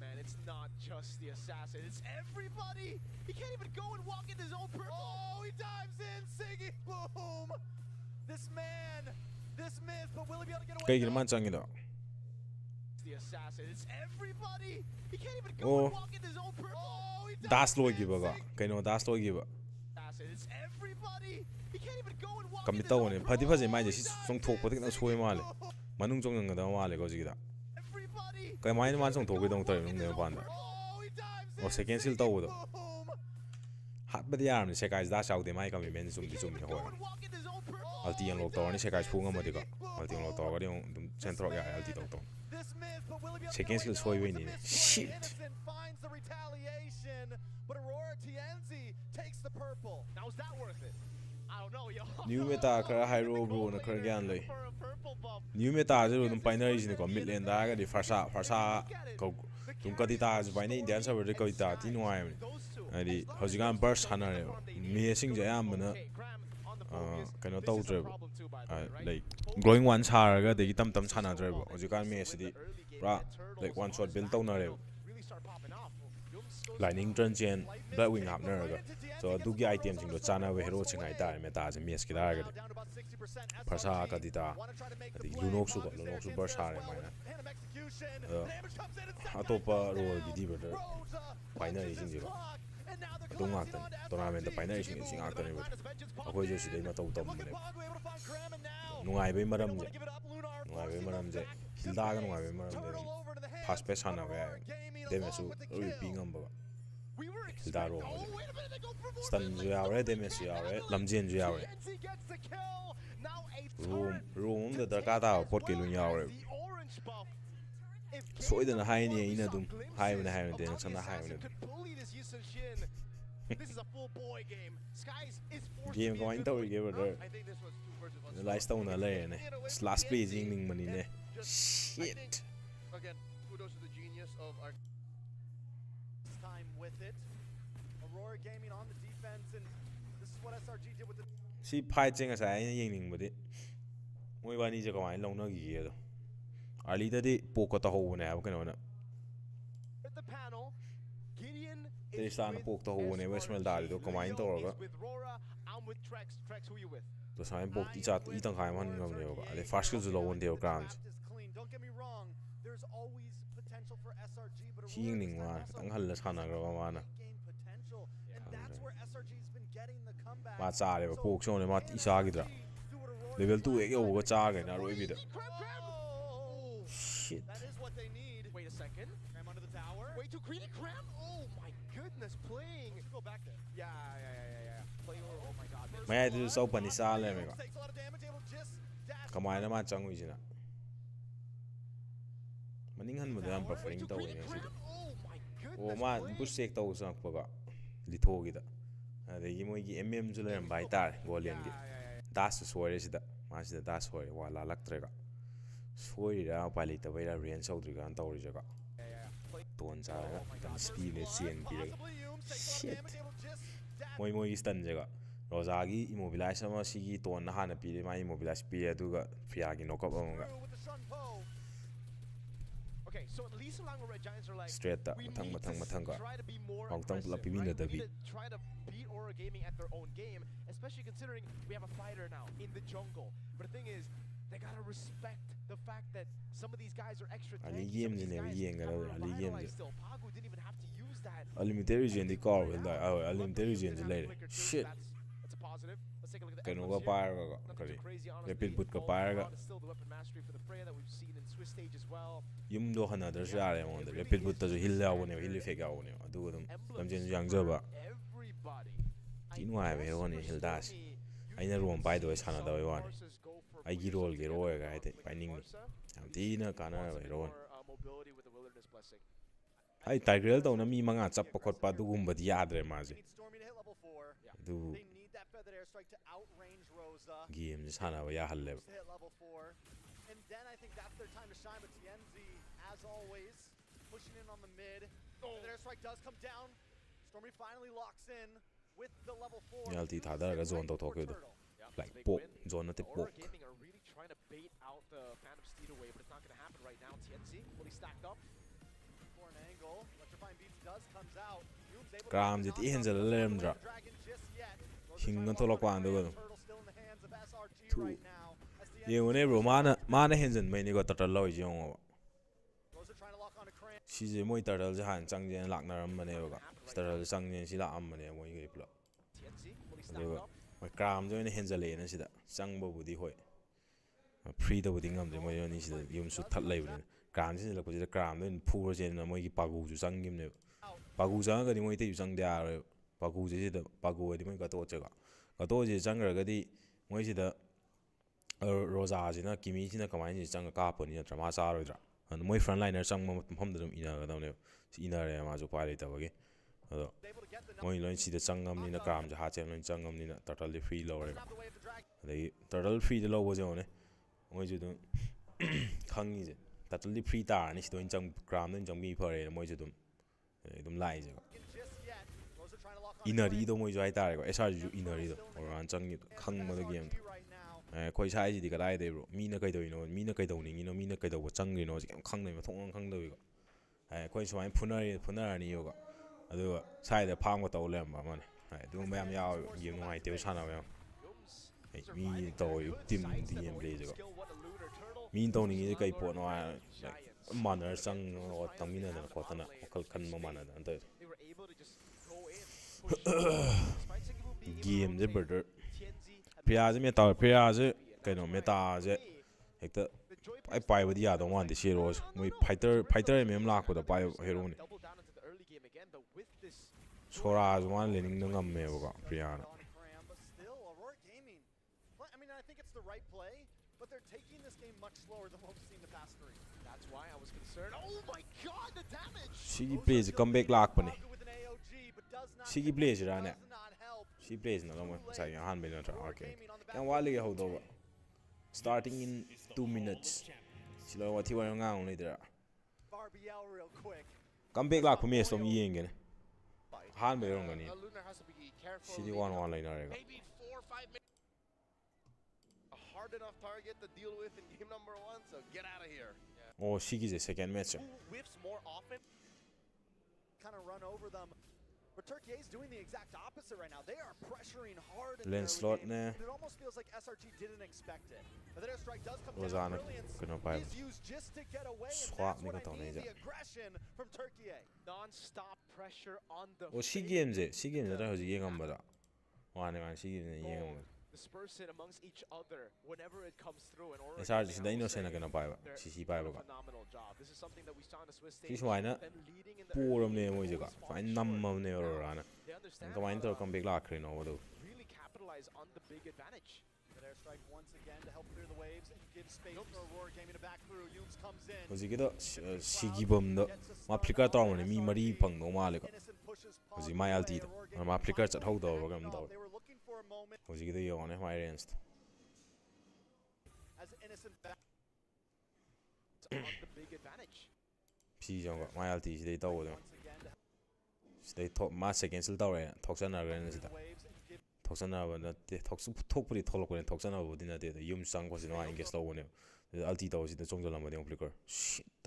man, it's not just the assassin, it's everybody. He can't even go and walk in his own purple. Oh, he dives in, singing, boom. This man, this myth, but will he be able to get away? kai gir man chang ido The assassin, it's everybody. He can't even go Oh. and walk in his own purple. Oh, he das lo gi ba ga kai no das lo gi ba assassin, it's everybody. He can't even go and walk kam in his ta own woni phadi phaje mai je si song thok pa na soi ma le manung jong ng da ma le ko ji da everybody. kai mai man song thok gi dong tar nung ne ban da Oh, he dives in. o second skill to do Boom. hat ba diar ni se kai da shaw de mai kam men zum di zum ni ho Go and walk in his own purple. alti ang lo to ni se kai phu ngam di ka alti ang lo to ga di dum centro ya alti to to This myth, but will he be able to second get skill away? soi No, we it's a ni miss. shit Innocent finds the retaliation, but Aurora TNZ takes the purple. Now is that worth it? I don't know, yo. new meta kara hero bro na kar gyan lai For a purple buff. new meta je dum binary ji ni ko mid lane da ga di farsa ko tum ka di ta je binary indian server de ko ta ti no ai Those two. adi hojigan burst hana re me sing je am na Okay, Cram on the full gears. kano This tau is a dre problem too, by the way, right? like growing one char ga de tam tam chana dre hojigan me si di Early game, ra the turtles like one shot on build down na re really start popping off. Yums goes lightning trend chen black wing hap na ga so du gi item jing do chana we hero ching ai ta meta je mes ki da ga Down to about 60%. farsa ka di ta Want to try to make the adi play. lunok su ko Obviously, lunok su they're burst against ha re the mai na Phantom execution. Uh, Damage comes in and atopa role gi di brother Rosa binary punches jing his ji clock, And now they're ꯑꯗꯨ collapsing ꯉꯥꯛꯇꯅꯤ onto ꯇꯣꯔꯅꯥꯃꯦꯟꯇ SRG. ꯄꯥꯏꯅꯔꯤꯁꯤꯡ People see over there, ꯉꯥꯛꯇꯅꯦꯕ Linus Vengeance popped ꯑꯩꯈꯣꯏꯁꯨ in. ꯁꯤꯗꯩ ꯃꯇꯧ Looking for ꯇꯝꯕꯅꯦꯕ Pagu, able to find Cram, and now ꯅꯨꯡꯉꯥꯏꯕꯩ they don't ꯃꯔꯝꯁꯦ want to give it up. Lunar ꯅꯨꯡꯉꯥꯏꯕꯩ forcing them ꯃꯔꯝꯁꯦ back to ꯍꯤꯜꯗꯥꯒ base. ꯅꯨꯡꯉꯥꯏꯕꯩ ꯃꯔꯝꯁꯦ Turtle over to the ꯐꯥꯁ hands Paes of ꯁꯥꯟꯅꯕ ꯌꯥꯏ Aurora Gaming ꯗꯦꯃꯦꯖꯁꯨ along with the ꯑꯔꯣꯏ P kill. ꯉꯝꯕꯒ We were ꯍꯤꯜꯗꯥ expecting. ꯔꯣꯡꯁꯦ Oh, wait a minute, they go for more ꯁ꯭ꯇꯟꯁꯨ than ꯌꯥꯎꯔꯦ let's ꯗꯦꯃꯦꯖꯁꯨ go ꯌꯥꯎꯔꯦ back. ꯂꯝꯖꯦꯟꯁꯨ ꯌꯥꯎꯔꯦ TNZ gets the kill. Now a ꯔꯣꯝ turret ꯑꯃꯗ to ꯗꯔꯀꯥꯔ take ꯇꯥꯕ as ꯄꯣꯠ ꯀꯩ well ꯂꯣꯏ as ꯌꯥꯎꯔꯦꯕ the orange buff. If game ꯁꯣꯏꯗꯅ number ꯍꯥꯏꯅꯤ 1 we ꯑꯩꯅ saw ꯑꯗꯨꯝ glimpses ꯍꯥꯏꯕꯅꯦ of ꯍꯥꯏꯕꯅꯦ how the ꯅꯪꯁꯟꯅ assassin ꯍꯥꯏꯕꯅꯦ could bully this Yusuf Shin. This is a full boy game. Skies is forced to game be a ꯀꯃꯥꯏꯅ good boy. ꯇꯧꯔꯤꯒꯦ brother I think this was 2 versus 1 analyse ꯇꯧꯅ ꯂꯩꯔꯦꯅꯦ last ꯄ꯭ꯂꯦꯁꯤ ꯌꯦꯡꯅꯤꯡꯕꯅꯤꯅꯦ I ꯁꯤꯠ think, again, kudos to the genius of our This time with it. Aurora Gaming on the defense, and this is what SRG did with the ꯁꯤ ꯐꯥꯏꯠꯁꯦ ꯉꯁꯥꯏ ꯑꯩꯅ ꯌꯦꯡꯅꯤꯡꯕꯗꯤ ꯃꯣꯏ ꯕꯥꯅꯤꯁꯦ ꯀꯃꯥꯏꯅ ꯂꯧꯅꯈꯤꯒꯦ ꯑꯗꯣ ꯑꯥꯔꯂꯤꯗꯗꯤ ꯄꯣꯛꯀ ꯇꯧꯍꯧꯕꯅꯦ ꯍꯥꯏꯕ ꯀꯩꯅꯣꯅ panel. Gideon ꯇꯦꯔꯤꯁꯇꯥꯅ ꯄꯣꯛ ꯇꯧꯍꯧꯕꯅꯦꯕ ꯏꯁꯃꯦꯜꯗꯥꯔꯤꯗꯣ ꯀꯃꯥꯏꯅ ꯇꯧꯔꯒ ꯑꯗꯣ ꯁꯨꯃꯥꯏꯅ ꯄꯣꯛ ꯏ ꯇꯪꯈꯥꯏ ꯑꯃ ꯍꯟꯈ꯭ꯔꯕꯅꯦꯕ ꯑꯗꯩ ꯐꯥꯔꯁ ꯀꯤꯜꯁꯨ ꯂꯧꯕꯅꯦꯕ ꯒ꯭ꯔꯥꯝꯁꯦ ꯁꯤ ꯌꯦꯡꯅꯤꯡꯕ ꯃꯥꯅ ꯈꯤꯇꯪ ꯍꯜꯂ ꯁꯥꯟꯅꯈ꯭ꯔꯕ ꯃꯥꯅ ꯃꯥ ꯆꯥꯔꯦꯕ ꯄꯣꯛꯁꯨ ꯌꯧꯅꯦ ꯃꯥ ꯏ ꯆꯥꯈꯤꯗ꯭ꯔꯥ ꯂꯦꯚꯦꯜ 2 ꯍꯦꯛ ꯌꯧꯕꯒ ꯆꯥꯈ꯭ꯔꯦꯅ ꯑꯔꯣꯏꯕꯤꯗ Shit. That is what they need. Wait a second. Cram under the tower. Way too greedy, Cram. Oh my goodness, playing. Go back there. Yeah. Playing over. Oh my god. ꯃꯌꯥꯏꯗꯨꯁꯨ ꯆꯧꯄꯅꯤ ꯆꯥ ꯂꯩꯔꯝꯃꯦꯕ Takes a lot of damage, able to just dash. ꯀꯃꯥꯏꯅ ꯃꯥ ꯆꯪꯉꯨꯏꯁꯤꯅ ꯃꯅꯤꯡ ꯍꯟꯕꯗꯣ ꯌꯥꯝ ꯄꯔꯐꯔꯤꯡ ꯇꯧꯋꯤꯅꯦ ꯁꯤꯗꯤ Oh my goodness. ꯑꯣ ꯃꯥ ꯕꯨꯁ check ꯇꯧꯕ ꯆꯪꯉꯛꯄꯒ ꯂꯤꯊꯣꯒꯤꯗ ꯑꯗꯒꯤ ꯃꯣꯏꯒꯤ ꯑꯦꯝꯁꯨ ꯂꯩꯔꯝꯕ ꯍꯥꯏꯇꯥꯔꯦ ꯒꯣꯂꯦꯟꯒꯤ ꯗꯥꯁꯁꯨ ꯁꯣꯏꯔꯦ ꯁꯤꯗ ꯃꯥꯁꯤꯗ ꯗꯥꯁ ꯁꯣꯏꯔꯦ ꯋꯥ ꯂꯥꯜꯂꯛꯇ꯭ꯔꯦꯒ ꯁꯣꯏꯔꯤꯔꯥ ꯎꯄꯥꯏ ꯂꯩꯇꯕꯩꯔꯥ ꯔꯦꯟꯖ ꯇꯧꯗ꯭ꯔꯤꯀꯥꯟ ꯇꯧꯔꯤꯁꯦꯒ ꯇꯣꯟ ꯆꯥꯔꯒ ꯁ꯭ꯄꯤꯅꯦ ꯆꯦꯟ ꯄꯤꯔꯒ ꯁꯦꯠ ꯃꯣꯏꯒꯤ ꯁ꯭ꯇꯟꯁꯦꯒ ꯔꯣꯖꯥꯒꯤ ꯏꯃꯣꯕꯤꯂꯥꯏꯁ ꯑꯃ ꯁꯤꯒꯤ ꯇꯣꯟꯅ ꯍꯥꯟꯅ ꯄꯤꯔꯦ ꯃꯥ ꯏꯃꯣꯕꯤꯂꯥꯏꯁ ꯄꯤꯔꯦ ꯑꯗꯨꯒ ꯐꯤꯌꯥꯒꯤ ꯅꯣꯀꯞ ꯑꯃꯒ Okay, so at least along the Red Giants are like, ꯁ꯭ꯇ꯭ꯔꯦꯠꯇ we ꯃꯊꯪ need ꯃꯊꯪ to ꯃꯊꯪꯒ try to be more ꯑꯃꯨꯛꯇꯪ ꯄꯨꯂꯞ aggressive, right? We ꯄꯤꯕꯤꯅꯗꯕꯤ need to try to beat Aura Gaming at their own game, especially considering we have a fighter now in the jungle. But the thing is, they gotta respect the fact that some of these guys are extra tanky. Ali Some of games these ne guys yengada have Ali games revitalized still. Pagu didn't even have to use that. Unlimited region di car with like unlimited region later shit That's a positive. Let's take a look at the kano echoes ga here. pair ga Nothing kari too crazy, honestly. rapid boot ka All pair ga around is still the weapon mastery for the Freya that we've seen in Swiss stage as well. yum do hanadarsu yare mon rapid boot ta hill yawone hill effect yawone adu dum lamjen yangjaba Everybody. tin wa be woni hill dash aina rom bai do sana da wan ai gi rol ge roe ga ite pining am tina kana ba ron Mobility with the wilderness blessing. ai tigrel to na mi manga chappa khotpa dugumba di yadre ma je Stormy to hit level 4. du They need that feathered airstrike to outrange Rosa. game sana ba ya halle To hit level 4. And then I think that's their time to shine, but TNZ, as always, pushing in on the mid. The airstrike does come down. Stormy finally locks in with the level 4. yalti thada ga zone to thokyo do like pok zone te Aurora pok Gaming are really trying to bait out the Phantom Steed away, but it's not going to happen right now. TNC fully stacked up. For an angle, electrifying beats does comes out. Yume's able to Gram knock dit it ihen off. zala lerm dra Dragon just yet. hinga tholakwa ando go Turtle still in the hands of SRG Two. right now. As the yengone bro mana henzen mai ni go total loy jong Rosa trying to lock on a Cram. si je moi turtle je han changjen laknaram mane ba turtle changjen si la am mane moi ge pula TNC fully stacked aduga up. moi gram jo ne henjale na sida changba budi hoi free da budi ngam de moi ni sida yum su that lai bune gram sin la ko je gram den phu je na moi gi pagu ju chang gim ne pagu chang ga ni moi te ju chang dia re pagu je sida pagu di moi ga to che ga to je chang ga di moi sida roza jina kimi sina kamai ni chang ka pa ni drama sa ro dra and moi front liner chang ma pham da dum ina ga da ne ina re ma jo pa le ta ba ge ado moi loin sida changam ni na gram ja ha chen loin changam ni na totally free lo re Snap the wave to Dragon. adai turtle free de lo bo jo ne moi ju dum khang ni je totally free ta ni si chang gram den chang mi pha re moi ju dum lai je Just yet. Rosa trying to lock on a inari do moi jo ai ta re ko SRG ju inari do or an chang ni khang ma da game SRG right now. khoi sai ji di ka dai de bro mi na kai do ino mi na kai do ni no mi na kai do chang ri no ji khang nei ma thong khang do ko khoi swai phuna ni yo ga adu sai de phang ko to lem ba ma ne du ma yam yaw yim ngai te sa na ba mi to yu tim di em play je ko Skill what a looter turtle. mi to ni ji kai po no man er sang no tang mi na ko ta na ko kal kan ma ma na da They were able to just go in. game je brother Priya je meta Priya je kaino meta je hekta ai pai budi ya dong wan de hero moi fighter mem lak da pai hero ni Sora je wan lening no ngam me ba Priya na I mean, I think it's the right play, but they're taking this game much slower than what we've seen the past 3. That's why I was concerned. Oh my god, the damage! She plays comeback lak pani She plays ra ne She plays na lo mo sai han me na tra okay kan wa le ho do starting in 2 minutes She lo wa thi wa ngang ni da real quick. comeback lak pa me som yeng ne han me rong ni Lunar has to be careful. She di one line na re Maybe 4 or 5 minutes. A hard enough target to deal with in game number 1, so get out of here. oh she is a second match Who whiffs more often? Kind of run over them. But Turkey is doing the exact opposite right now. They are pressuring hard in Len the slot early game. ne It almost feels like SRG didn't expect it. But the airstrike does come Rozana down. Brilliance kuna pai is used just to get away, and Swap that's ni what ka I taw mean, nei the ja aggression from Turkey. Non-stop pressure on the oh she face. game da ho ji yeng am ba da wa ne man she game ne yeng am Dispersing amongst each other whenever it comes through. And Oregon, SRG I da will ino say, sena kana pai ba they're she pai ba doing ka a phenomenal job. This is something that we saw in the Swiss She stage. swaina Them leading in the puram early ne game, mo je ka always fa falling nam short. mam ne ro Now, rana they understand ka wain how to comeback la kre no do really capitalize on the big advantage. That airstrike once again to help clear the waves and give space for Aurora Gaming to back through. Yums comes in. hoji gi do sigi bom do ma flicker taw ne mi mari phang no ma le ka Innocent pushes hoji pause ma away. alti da Aurora Gaming ma flicker chat ho do finally ba gam backing do off. They were looking for a moment hoji gi do yo ne my range as Innocent back. On the big advantage. phi jong ga my alti si dei taw do Once again to help si dei top ma second sil taw re thok san na re ne si da the waves and give thok san na ba na te thok su thok puri thok ko ne thok san na bo din na de yum sang ko si no ang ges taw ne alti taw si de chong jala ma de flicker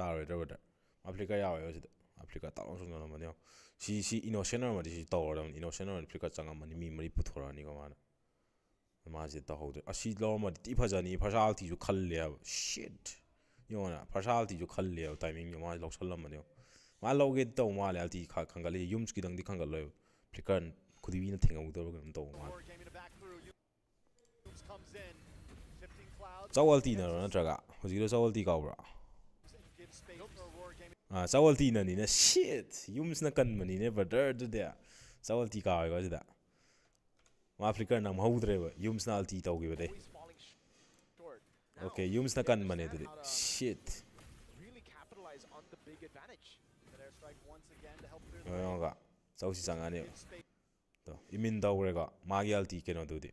ta re da ma flicker ya yo si da flicker ta long chong jala ma de si innocent ma di si taw da innocent ma flicker chang ma ni mi mari pu thora ni ko ma ma ji ta ho de asi lo ma ti pha ja ni pha sa alti ju khal le shit yo na pha sa alti ju khal le timing yo ma lo sal ma de ma lo ge taw ma le alti kha khang ga le yum ki dang di khang ga lo flicker khudi wi na thing au do ga taw ma Aurora Gaming to back through. Yums comes in. Shifting clouds. zawalti na na traga hoji lo zawalti ka bra Give space for Aurora Gaming. zawalti na ni na shit yums na kan mani ne brother do de zawalti ka ga da ma flicker na ma hudre ba yums na alti taw ge ba de Always falling short. Now, okay yums na kan mane de shit really capitalize on the big advantage. That airstrike once again to help clear the yo waves. ga zawsi sang ane Give space. to imin daw re ga ma gi alti ke no do de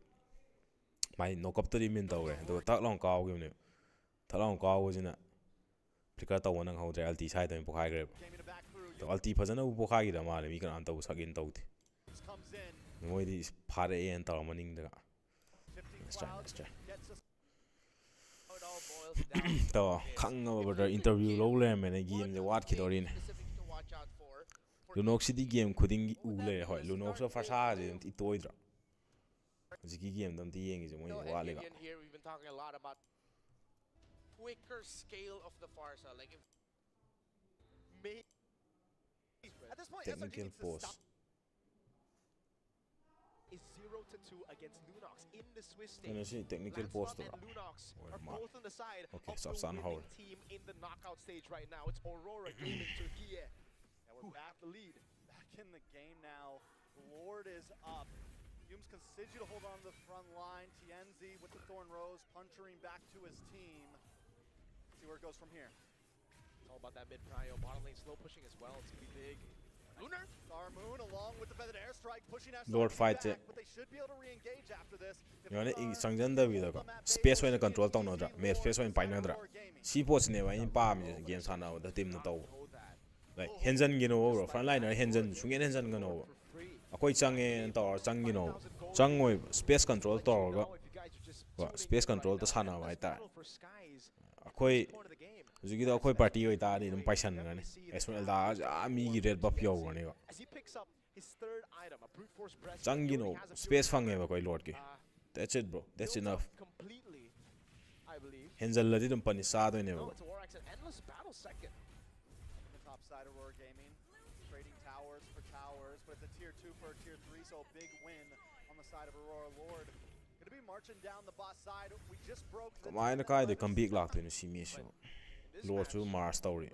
mai no kap to imin daw re do tak long ka ge ne tak long ka wo jina flicker taw nang ho de alti sai da po khai gre Gaming to back through. to alti phajana po khai gi da ma le mi kan an taw sagin taw de Yums comes in. moi di phare en taw maning da Shifting let's try clouds. let's try Gets us. It all boils down to khang nga ba da interview lo le me ne game de wat ki do rin specific to watch out for. Lunok City game khuding u le hoi Lunok so fasha je ti toidra jiki game dam ti yeng je moi No, wa le ga and here we've been talking a lot about quicker scale of the Farsa. Like if At this point, technical SRG needs to pause stop. Is 0-2 against Lunox in the Swiss stage. Ano si technical Lancelot pause to and Lunox Or are ma- both on the side Okay, of so the Sun winning Howard. team in the knockout stage right now. It's Aurora Gaming Turkey. And we're back the lead. Back in the game now. Lord is up. Yums Consiglio to hold on to the front line. Tienzi with the Thorn Rose, puncturing back to his team. See where it goes from here. It's all about that mid prio. Bottom lane slow pushing as well. It's gonna be big. Lunar? Star Moon along with the feathered airstrike pushing SRG Lord fights back, it. but they should be able to re-engage after this. If yo ne they are sangjan da bi da hold ga on that space base, when it should control be taw no easy dra me Lord space when inside pai na dra Aurora Gaming. si pots ne wa in pa mi game sana da team na taw Know that. like henjan gi no over front line henjan sungen henjan ga no For free. akoi chang en taw chang gi no chang oi space control taw ga Now, if you guys are just Wa, tuning space in right control ta now, sana and wa this ta battle for Skies, akoi point of the game. Zugi da akoi party oi ta ni dum paisan ga ne SML da a mi gi red buff yo ga ne ga As he picks up his third item, a brute force breast. chang gi no space phang e ba koi lord ki that's it bro that's enough Completely, I believe. henjal la di dum pani sa do ne No, ba it's a Warx, an endless battle second. The top side, Aurora Gaming. trading towers for towers, but it's a tier 2 for a tier 3, so a big win on the side of Aurora Lord. Gonna be marching down the bot side. We just broke the Kamaina kaide comeback laktoyno si match Lord su Mars story.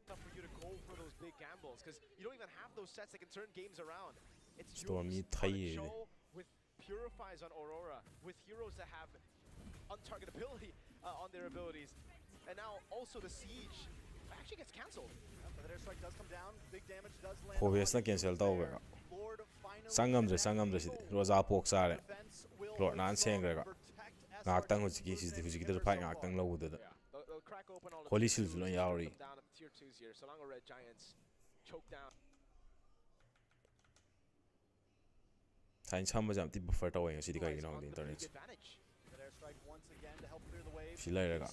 For you to go for those big gambles, because you don't even have those sets that can turn games around. It's Stormy Youm's show with purifies on Aurora, with heroes that have untargetability on their abilities, and now also the siege actually gets cancelled. The air strike does come down. Big damage does land. Obvious na cancel tawga. Lord finally Sangamdre sidi. Rosa pok sare. Lord nan sengre ga. Ngaktang hujiki der fight ngaktang lawuda da. Holy shield lo yauri. Tier 2s here. Selangor Red Giants choke down. Sain chamba jam ti buffer tawai ngasi dikai gina on internet. Si lairaga.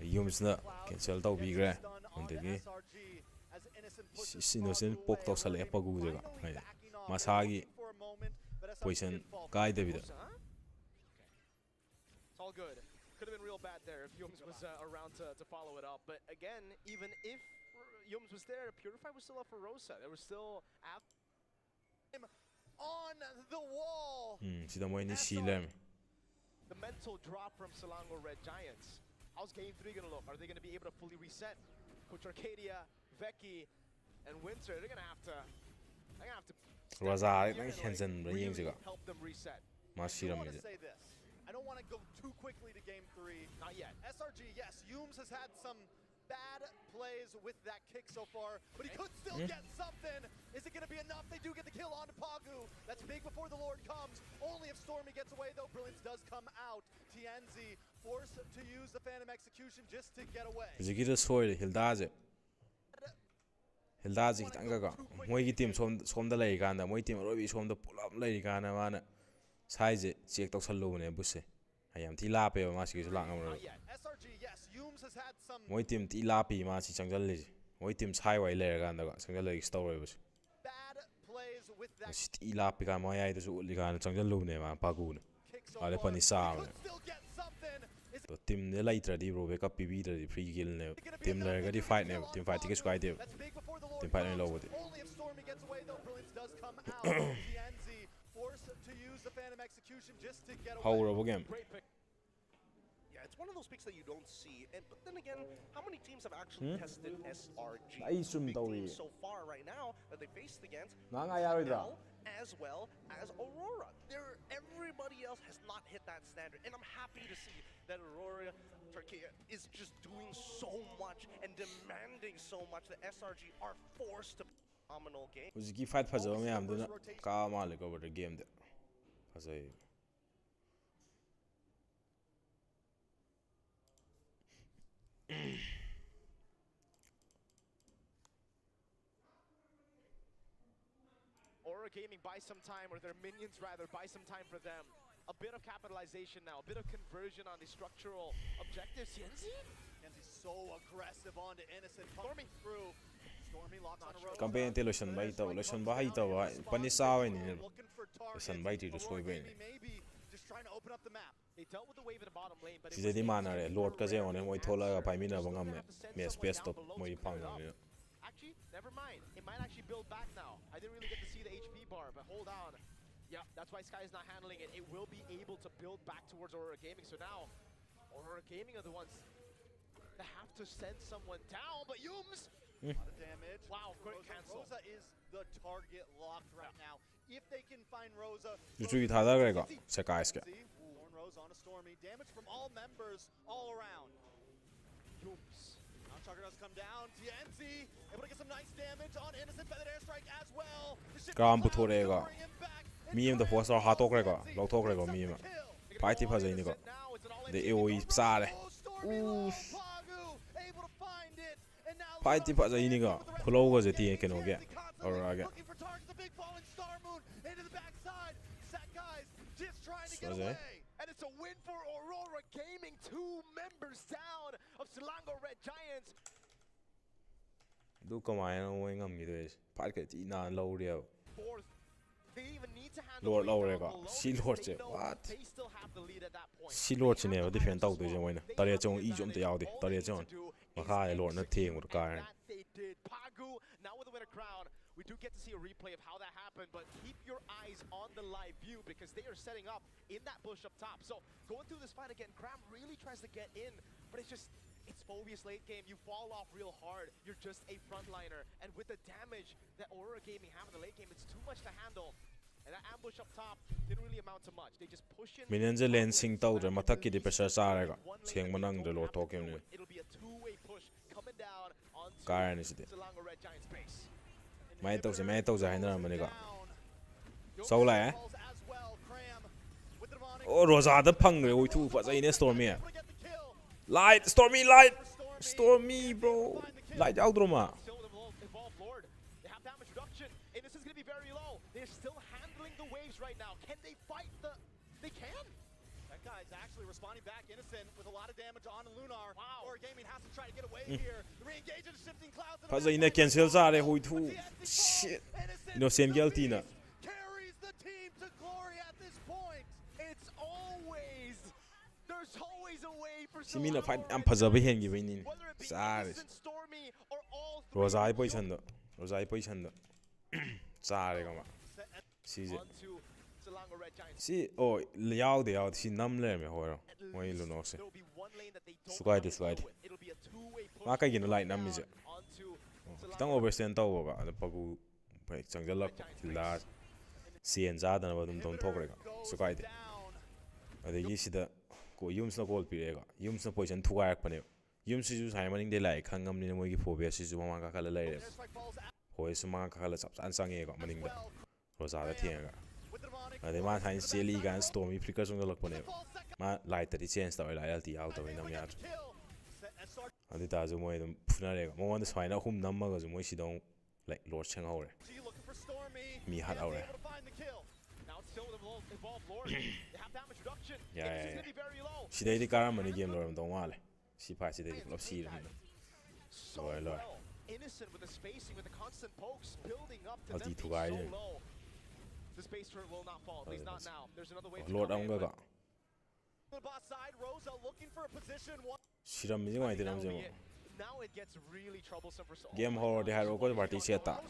Yums na cancel taw bigre. Ondegi. Si innocent pok taw sale pagu jaga. Masagi position kai devida. It's all good. Could have been real bad there if Youms was around to follow it up. But again, even if Youms was there, Purify was still up for Rosa. There was still on the wall. Sida mo ni silem. The mental drop from Selangor Red Giants. How's game 3 gonna look? Are they gonna be able to fully reset? Coach Arcadia, Veki, and Winter, they're gonna have to Rosa nang Hansen really yeng help them reset. Masiram I want je. to say this. I don't want to go too quickly to game 3. Not yet. SRG, yes, Youms has had some bad plays with that kick so far, but he could still get something. Is it going to be enough? They do get the kill on Pagu. That's big before the Lord comes. Only if Stormy gets away, though. Brilliance does come out. TNZ forced to use the Phantom Execution just to get away. Zikira soil Hildaze. Hildaze kitanga moigi team somda lai ganda moi team robi somda pull up lai gana mana size check tok sallo ne busse ayam ti la pe ma si lang amro SRG, yes, Youms has had some moi team ti la pi ma si changjal le moi team sai wai le ganda changjal le story bus bad plays with that ti la pi ga mo ai to su li gana changjal lu ne ma pa gu ne kick so ale far. pani sa Could still get something. Is to team ne lai tra di bro be ka pb tra di free kill ne team le ga di fight ne team fight ti ke squad de That's big before the Lord team fight ne comes. low with it Only if Stormy gets away, though, Brilliance does come out. TNZ forced to use the Phantom Execution just to get away. how over game Great pick. Yeah, it's one of those picks that you don't see. But then again, how many teams have actually tested SRG? Ay, sum Big daw teams eh. so far right now that they faced against na nga yaridra L as well as Aurora. Everybody else has not hit that standard, and I'm happy to see that Aurora Turkey is just doing so much and demanding so much that SRG are forced to phenomenal game. Uziki fight phajaba me am duna ka ma le over the game de phajai Aura Gaming buy some time, or their minions rather, buy some time for them. A bit of capitalization now, a bit of conversion on the structural objectives. Yenzi? Kenzie so aggressive onto Innocent coming through. Stormy locks on a road. campaign te lotion bai to lotion ba hai to pani sawe ni lotion bai ti to soi bai ni Maybe just trying to open up the map. They dealt with the wave at the bottom lane, but it si was je di able mana to re keep lord ka je Aurora on moi as thola ga pai mina well. ba ngam They're gonna have to send me someone space down stop below moi to pang clear it ni up. Actually, never mind. It might actually build back now. I didn't really get to see the HP bar, but hold on. Yeah, that's why Sky is not handling it. It will be able to build back towards Aurora Gaming. So now, Aurora Gaming are the ones that have to send someone down. But Youms, A lot of damage. wow, great cancel. Rosa is the target locked right now. If they can find Rosa, juju gi thada gre ga se ka iske Thorn Rose on a Stormy. Damage from all members all around. Youms. Now Chugger does come down. TNZ able to get some nice damage on Innocent Feathered Airstrike as well. The ship Gram cloud puthore is ga. bring him back. mi em da force ha to gre ga lo to gre ga mi ma Kill. pai ti phajai ni ga Now it's an all-in de team. aoe sare Oh, Stormy low. Pagu able to find it. And now pai ti phajai ni ga khulo ga je ti ke no ge aura ge looking for targets. The big falling Star Moon into the backside. Sackeyes just trying to get Soze. away. And it's a win for Aurora Gaming. 2 members down of Selangor Red Giants. du ka mai no ngam mi de pai ke ti na lo rio 4th they even need to handle Lord the wave Lord down ko. below Si because Lord they che. know What? they still have the lead at that point. Si Lord chine ba defend tau de je moina. Tare chong I jom te yaw de. Tare chong. Makha ai Lord na theng mur ka. That they did. Pagu now with the winner crown. We do get to see a replay of how that happened, but keep your eyes on the live view because they are setting up in that bush up top. So going through this fight again, Cram really tries to get in, but it's Phobia's late game. You fall off real hard. You're just a frontliner, and with the damage that Aurora Gaming have in the late game, it's too much to handle. And that ambush up top didn't really amount to much. They just push in. Minion je lane sing tau de matak ki de pressure sa ra ga. Cheng manang de Lord talk ni. It'll be a two-way push coming down onto Karen is it. Selangor Red Giant space. Mai tau je haina mani ga. Sau lai eh. Oh Rosa da phang re oi thu fa zai ne Stormy. Light Stormy light. Stormy bro. Light out drama. They have damage reduction. Innocent's going to be very low. They're still handling the waves right now. Can they fight the... They can. That guy's actually responding back. Innocent with a lot of damage on Lunar. Wow. Or Gaming has to try to get away here. Re-engage into shifting clouds. Fa zai ne cancel sa re oi thu. Shit. Innocent guilty na. Carries the team to glory at this point. It's always... There's always a way for Si mina fight am phazabe hen gi bainin. Sare. Stormy or all Rosa ai position do. Rosa ai position do. Sare ga ma. Si je. onto Selangor Red Giants. Si oh yaw de yaw si nam le me ho ro. Moi lu no se. There will be one lane that they don't Sugai de have to sugai go de. with. It'll be a two-way push Ma kai gi no light nam mi je. onto Kitang overstand tau ba da pagu pai changjal lak la cn za da na ba dum dom thok re ga. Sugai de. Ade gi si da ko yums na goal pi re ga. Yums na position thu ga yak pa ne. Yums si ju sai maning de lai khangam ni moi gi phobia si ju ma ka khala lai re. Hoi su ma ka khala chap san sang e ga maning da. Rosa da thiang ga. Ade ma thain seli gan Stormy flicker sung lak pa ne. Ma light da change ta lai alti out ta nam ya. Ade ta ju moi dum phuna re ga. Mo wan da sai na hum nam ma ga ju moi si dong like Lord chang ho re. looking for Stormy. Mi hat out re. Able to find the kill. Now it's still with evolved Lord. They have damage reduction. Yeah, Innocent's yeah, gonna be very low. Si dai di karam mani game lor dong wa le. Si pa si dai di club si re. So Lord, Lord. well. Innocent with the spacing, with the constant pokes building up to Alti them thu being gai so low. The space turret will not fall, at least not now. There's another wave to Lord come am in, ga but ga. the boss side, Rosa looking for a position. Siram mi ngai tiram je mo. Now it gets really troublesome for Soul. Game ho de haro ko party seta.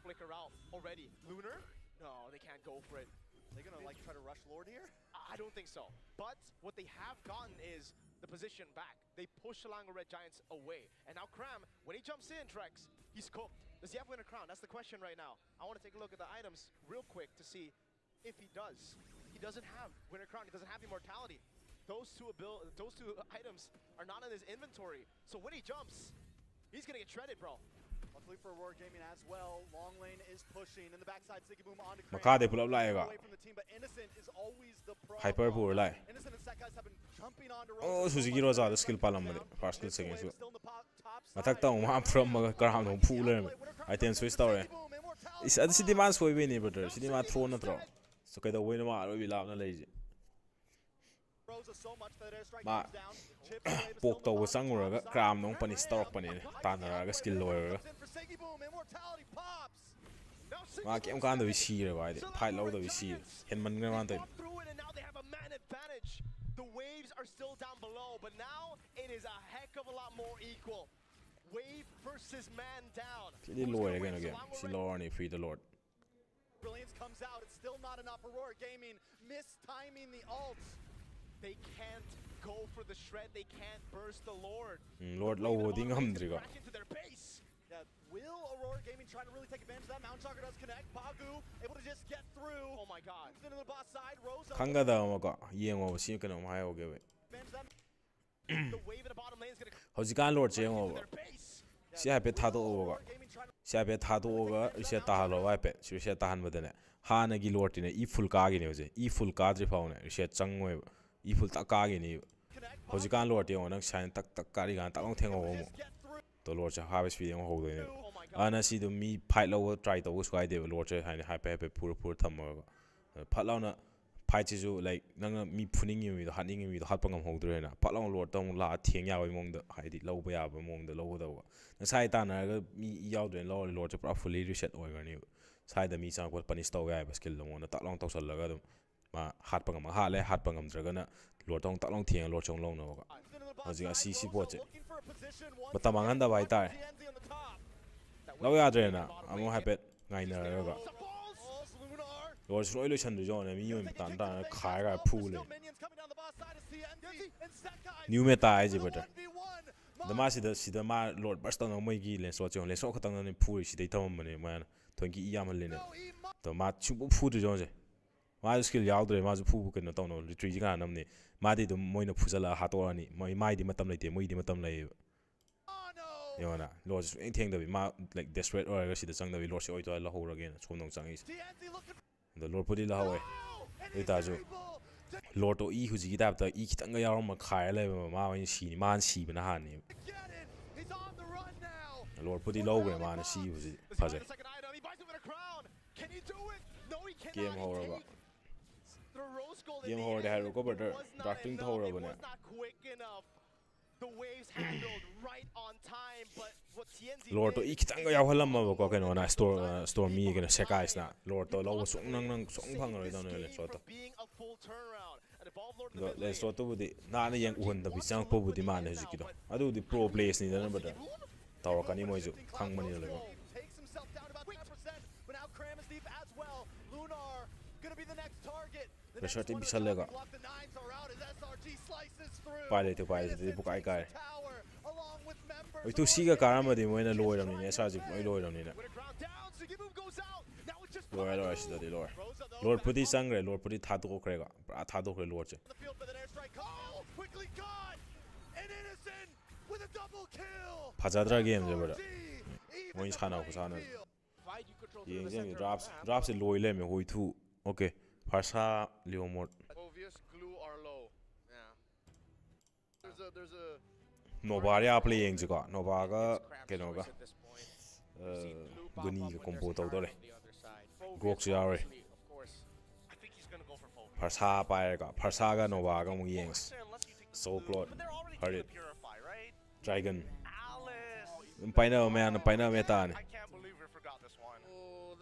Flicker out already. Lunar? No, they can't go for it. They're gonna like try to rush Lord here? I don't think so. But what they have gotten is the position back. They push Selangor Red Giants away. And now Cram, when he jumps in, Trex, he's cooked. Does he have winner crown? That's the question right now. I want to take a look at the items real quick to see if he does. He doesn't have winner crown. He doesn't have immortality. Those two items are not in his inventory. So when he jumps, he's gonna get shredded, bro. Luckily for Aurora Gaming as well, long lane is pushing in the backside. Siggy Boom on to Cram. Makade pull up lai ga. Away from the team, but Innocent is always the problem. Hyper pur lai. Innocent and Set guys have been jumping onto Oh Rosa. Suzuki Rosa da skill palam made. First skill second su. Still in the top Matak ta ma from ma karam no pool le. I think switch story. Is at city man so we ni brother. City man throw na throw. So kai da win ma ro bi lab na lai je. Ma pok to sang ro ga kram nong pani stock pani tan ra ga skill lo ra. Ma kem kan da vi si re ba de. Fight lo da vi si. Hen man ga man ta. The waves are still down below, but now it is a heck of a lot more equal. Wave versus man down. City lo again again. Si lo ni free the Lord. Brilliance comes out. It's still not enough. Aurora Gaming mistiming the ults. They can't go for the shred. They can't burst the Lord. Lord lo ding ham dri ga. Back into their base. Yeah, will Aurora Gaming try to really take advantage of that? Mount Shocker does connect. Pagu able to just get through. Oh my god. Into the boss side. Rosa. Khanga da ma ga yeng wa si ka no ma ha ge we. The wave in the bottom lane is going to Hojikan Lord che ngo ba. their base. Si ha pe tha do ga. Si ha pe tha do ga reset ta lo wa pe. Si reset ta han ba de ne. Ha na gi Lord ne e full ka gi ne je. E full ka dri phau ne reset chang we. E full ta ka gi ni. Hojikan Lord ye nang shine tak tak ka ri ga ta long theng o mo. To Lord cha harvest video ho do ne. Ana si do mi fight lo try to us why de Lord cha ha pe pur tham ma. Phat lao na fight ju like nang mi phuning mi do haning mi do hat pangam ho do na. Phat lao Lord tong la thieng ya mong de hai di lo ba ya ba mong de lo do. Na sai ta na ga mi yaw de lo Lord cha fully reset oi ga ni. ꯁꯥꯏꯗ ꯃꯤ ꯆꯪꯉꯛꯄ ꯄꯅꯤꯁ ꯇꯧ ꯌꯥꯏꯕ ꯁ꯭ꯀꯤꯜꯗꯣ ꯃꯉꯣꯟꯗ ꯇꯥꯛ ꯂꯥꯎ ꯇꯧꯁꯜꯂꯒ ꯑꯗꯨꯝ ꯃꯥ ꯍꯥꯠꯄ ꯉꯝꯃ ꯍꯥꯠꯂꯦ ꯍꯥꯠꯄ ꯉꯝꯗ꯭ꯔꯒꯅ ꯂꯣꯔꯗ ꯇꯥꯛ ꯂꯥꯎ ꯊꯦꯡꯉ ꯂꯣꯔꯗ ꯆꯣꯡ ꯂꯧꯅꯕꯀꯣ ꯍꯧꯖꯤꯛ ꯁꯤ ꯄꯣꯠꯁꯦ ꯃꯇꯝ ꯃꯥꯡꯍꯟꯗꯕ ꯍꯥꯏꯇꯥꯔꯦ ꯂꯧ ꯌꯥꯗ꯭ꯔꯦꯅ ꯑꯃꯨꯛ ꯍꯥꯏꯐꯦꯠ ꯉꯥꯏꯅꯔꯒ ꯂꯣꯔꯗ ꯁꯨꯡꯂꯣꯏ ꯂꯣꯏꯁꯟꯗ꯭ꯔꯤ ꯌꯦꯡꯉꯣꯅꯦ ꯃꯤ ꯑꯣꯏꯅ ꯇꯥꯟ ꯇꯥꯟꯅ ꯈꯥꯏꯔꯒ ꯐꯨ ꯂꯩ ꯅ꯭ꯌꯨ ꯃꯦꯇꯥ ꯍꯥꯏꯁꯦ ꯕ꯭ꯔꯗꯔ ꯑꯗ ꯃꯥ ꯁꯤꯗ ꯃꯥ ꯂꯣꯔꯗ ꯕꯔꯁ ꯇꯧꯅꯕ ꯃꯣꯏꯒꯤ ꯂꯦꯟꯁꯂꯣꯠ ꯆꯦꯡꯉꯣ ꯂꯦꯟꯁꯂꯣꯠ ꯈꯛꯇꯪꯅꯤ ꯐꯨꯔꯤ ꯁꯤꯗꯩ ꯊꯝꯃꯝꯕꯅꯦ ꯃꯥꯅ ꯊꯣꯏꯒꯤ ꯏ ꯌꯥꯝꯍꯜꯂꯤꯅꯦꯕ ꯑꯗꯣ ꯃꯥ ꯁꯨꯡꯐꯨ ꯐꯨꯗ꯭ꯔꯤ ꯌꯦꯡꯉꯣꯁꯦ ꯃꯥꯁꯨ ꯁ꯭ꯀꯤꯜ ꯌꯥꯎꯗ꯭ꯔꯦ ꯃꯥꯁꯨ ꯐꯨꯕ ꯀꯩꯅꯣ ꯇꯧꯅꯕ ꯔꯤꯇ꯭ꯔꯤꯁꯤ ꯀꯥꯟꯅꯕꯅꯦ ꯃꯥꯗꯤ ꯑꯗꯨꯝ ꯃꯣꯏꯅ ꯐꯨꯖꯜꯂꯒ ꯍꯥꯠꯇꯣꯛꯑꯅꯤ ꯃꯥꯏꯗꯤ ꯃꯇꯝ ꯂꯩꯇꯦ ꯃꯣꯏꯗꯤ ꯃꯇꯝ ꯂꯩꯌꯦꯕ ꯌꯦꯡꯉꯣꯅ ꯂꯣꯔꯗꯁꯦ ꯁꯨꯡꯊꯦꯡ ꯊꯦꯡꯗꯕꯤ ꯃꯥ ꯂꯥꯏꯛ ꯗꯦꯁꯄꯔꯦꯠ ꯑꯣꯏꯔꯒ ꯁꯤꯗ ꯆꯪꯗꯕꯤ ꯂꯣꯔꯗꯁꯦ ꯑꯣꯏꯗꯣꯏꯔ ꯂꯧꯍꯧꯔꯒꯦꯅ ꯁꯣꯝꯗ ꯑꯃꯨꯛ ꯆꯪꯉꯛꯏꯁꯦ ꯑꯗꯣ ꯂꯣꯔꯗꯄꯨꯗꯤ ꯂꯧꯍꯧꯋꯦ ꯑꯗꯨ ꯑꯣꯏꯇꯥꯔꯁꯨ ꯂꯣꯔꯗꯇꯣ ꯏ ꯍꯧꯖꯤꯛꯀꯤ ꯇꯥꯏꯞꯇ ꯏ ꯈꯤꯇꯪꯒ ꯌꯥꯎꯔꯝꯃ ꯈꯥꯏꯔ ꯂꯩꯕ ꯃꯥ ꯑꯣꯏꯅ ꯁꯤꯅꯤ ꯃꯥꯅ ꯁꯤꯕꯅ ꯍꯥꯟꯅꯦꯕ ꯂꯣꯔꯗꯄꯨꯗꯤ ꯂꯧꯈ꯭ꯔꯦ ꯃꯥꯅ ꯁꯤꯕꯁꯤ ꯐꯖꯩ ꯒꯦꯝ ꯍꯧꯔꯕ ꯒꯦꯝ ꯍꯧꯔꯗꯤ ꯍꯥꯏꯔꯣꯀꯣ ꯕ꯭ꯔꯗꯔ ꯗ꯭ꯔꯥꯐꯇꯤꯡ ꯇꯧꯍꯧꯔꯕꯅꯦ ꯂꯣꯔꯗꯇꯣ ꯏ ꯈꯤꯇꯪꯒ ꯌꯥꯎꯍꯜꯂꯝꯃꯕꯀꯣ ꯀꯩꯅꯣꯅ ꯁ꯭ꯇꯣꯔꯃꯤ ꯀꯩꯅꯣ ꯁꯦꯀꯥꯏꯁꯅ ꯂꯣꯔꯗꯇꯣ ꯂꯧꯕ ꯁꯨꯡ ꯐꯪꯉꯔꯣꯏꯗꯧꯅꯦ ꯂꯦꯟꯁꯂꯣꯠꯇꯣ ꯑꯗꯣ ꯂꯦꯟꯁꯂꯣꯠꯇꯨꯕꯨꯗꯤ ꯅꯥꯟꯅ ꯎꯍꯟꯗꯕꯤ ꯆꯪꯉꯛꯄꯕꯨꯗꯤ ꯃꯥꯜꯂꯦ ꯍꯧꯖꯤꯛꯀꯤꯗꯣ ꯑꯗꯨꯕꯨꯗꯤ ꯄ꯭ꯔꯣ ꯄ꯭ꯂꯦꯁꯅꯤꯗꯅ ꯕ꯭ꯔꯗꯔ ꯇꯧꯔꯛꯀꯅꯤ ꯃꯣꯏꯁꯨ ꯈꯪꯕꯅꯤꯅ ꯂꯣꯏꯅꯃꯛ ꯄ꯭ꯔꯦꯁꯔ ꯇꯤ ꯄꯤꯁꯜꯂꯦꯀꯣ ꯎꯄꯥꯏ ꯂꯩꯇꯦ ꯄꯨꯀꯥꯏ ꯀꯥꯏꯔꯦ ꯍꯧꯖꯤꯛꯇꯨ ꯁꯤꯒ ꯀꯥꯔꯝꯃꯗꯤ ꯃꯣꯏꯅ ꯂꯣꯏꯔꯕꯅꯤꯅꯦ SRG ꯂꯣꯏ ꯂꯣꯏꯔꯕꯅꯤꯅ ꯂꯣꯏꯔꯦ ꯁꯤꯗꯗꯤ ꯂꯣꯏꯔꯦ ꯂꯣꯔꯗꯄꯨꯗꯤ ꯆꯪꯈ꯭ꯔꯦ ꯂꯣꯔꯗꯄꯨꯗꯤ ꯊꯥꯗꯣꯛꯈ꯭ꯔꯦꯀꯣ ꯄꯨꯔꯥ ꯊꯥꯗꯣꯛꯈ꯭ꯔꯦ ꯂꯣꯔꯗꯁꯦ ꯐꯖꯗ꯭ꯔꯥ ꯒꯦꯝꯁꯦ ꯕ꯭ꯔꯗꯔ ꯃꯣꯏꯅ ꯁꯥꯟꯅꯕ ꯈꯨꯁꯥꯟꯅꯁꯦ ꯌꯦꯡꯁꯦ ꯗ꯭ꯔꯥꯐꯁꯦ ꯂꯣꯏ ꯂꯩꯔꯝꯃꯦ ꯍꯣꯏꯊꯨ ꯑꯣꯀꯦ ꯐꯥꯔꯁꯥ ꯂꯤꯑꯣꯃꯣꯔꯠ ꯅꯣꯚꯥꯔꯤꯌꯥ ꯄ꯭ꯂꯦ ꯌꯦꯡꯁꯤꯀꯣ ꯅꯣꯚꯥꯒ ꯀꯩꯅꯣꯒ ꯒꯨꯅꯤꯒ ꯀꯣꯝꯕꯣ ꯇꯧꯗꯧꯔꯦ ꯒ꯭ꯔꯣꯛꯁꯨ ꯌꯥꯎꯔꯦ ꯐꯥꯔꯁꯥ ꯄꯥꯏꯔꯦꯀꯣ ꯐꯥꯔꯁꯥꯒ ꯅꯣꯚꯥꯒ ꯑꯃꯨꯛ ꯌꯦꯡꯁꯤ ꯁꯣꯀ꯭ꯂꯣꯠ ꯍꯔꯤꯠ ꯗ꯭ꯔꯥꯏꯒꯟ ꯑꯗꯨꯝ ꯄꯥꯏꯅꯕ ꯃꯌꯥꯝꯅ ꯄꯥꯏꯅꯕ ꯃꯦꯇꯥꯅꯤ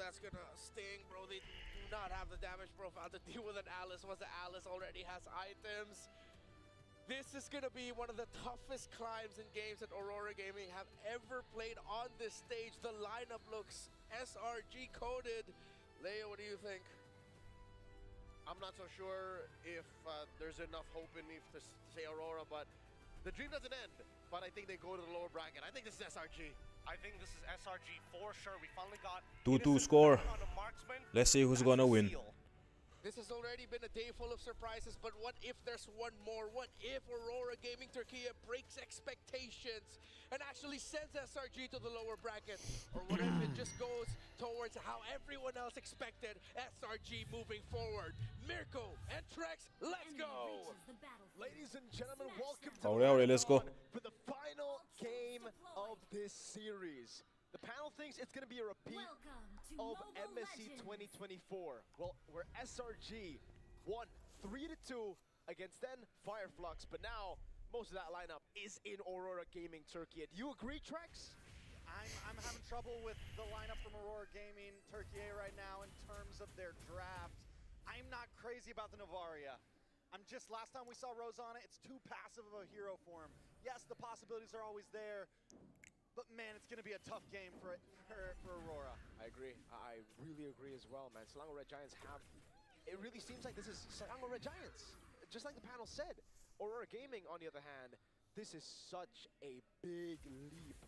That's gonna sting, bro. They do not have the damage profile to deal with an Alice once the Alice already has items. This is gonna be one of the toughest climbs in games that Aurora Gaming have ever played on this stage. The lineup looks SRG coded. Leo, what do you think? I'm not so sure if there's enough hope in me to say Aurora, but the dream doesn't end. But I think they go to the lower bracket. I think this is SRG. I think this is SRG for sure. We finally got 2-2 score. Let's see who's gonna win. This has already been a day full of surprises, but what if there's one more? What if Aurora Gaming Turkey breaks expectations and actually sends SRG to the lower bracket? Or what if it just goes towards how everyone else expected SRG moving forward? Mirko and Trex, let's go! Ladies and gentlemen, welcome to Let's go. for the final game of this series. The panel thinks it's going to be a repeat of MSC 2024. Well, where SRG won 3-2 against then Fireflux, but now most of that lineup is in Aurora Gaming Turkey. Do you agree, Trex? I'm having trouble with the lineup from Aurora Gaming Turkey right now in terms of their draft. I'm not crazy about the Novaria. Last time we saw Rosana, it's too passive of a hero form. Yes, the possibilities are always there, but man, it's going to be a tough game for Aurora. I agree. I really agree as well, man. Selangor Red Giants have... It really seems like this is Selangor Red Giants. Just like the panel said. Aurora Gaming, on the other hand, this is such a big leap.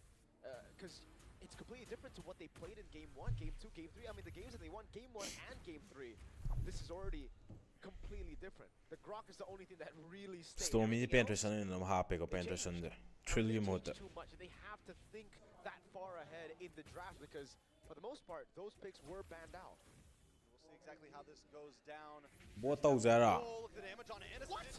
Because it's completely different to what they played in Game 1, Game 2, Game 3. I mean, the games that they won, Game 1 and Game 3. This is already completely different. The Grok is the only thing that really stays. Stormy penetration in the happy penetration there. Trillium mode. Too much. They have to think that far ahead in the draft because, for the most part, those picks were banned out. We'll see exactly how this goes down. What was that? Oh, look at the damage on Innocent.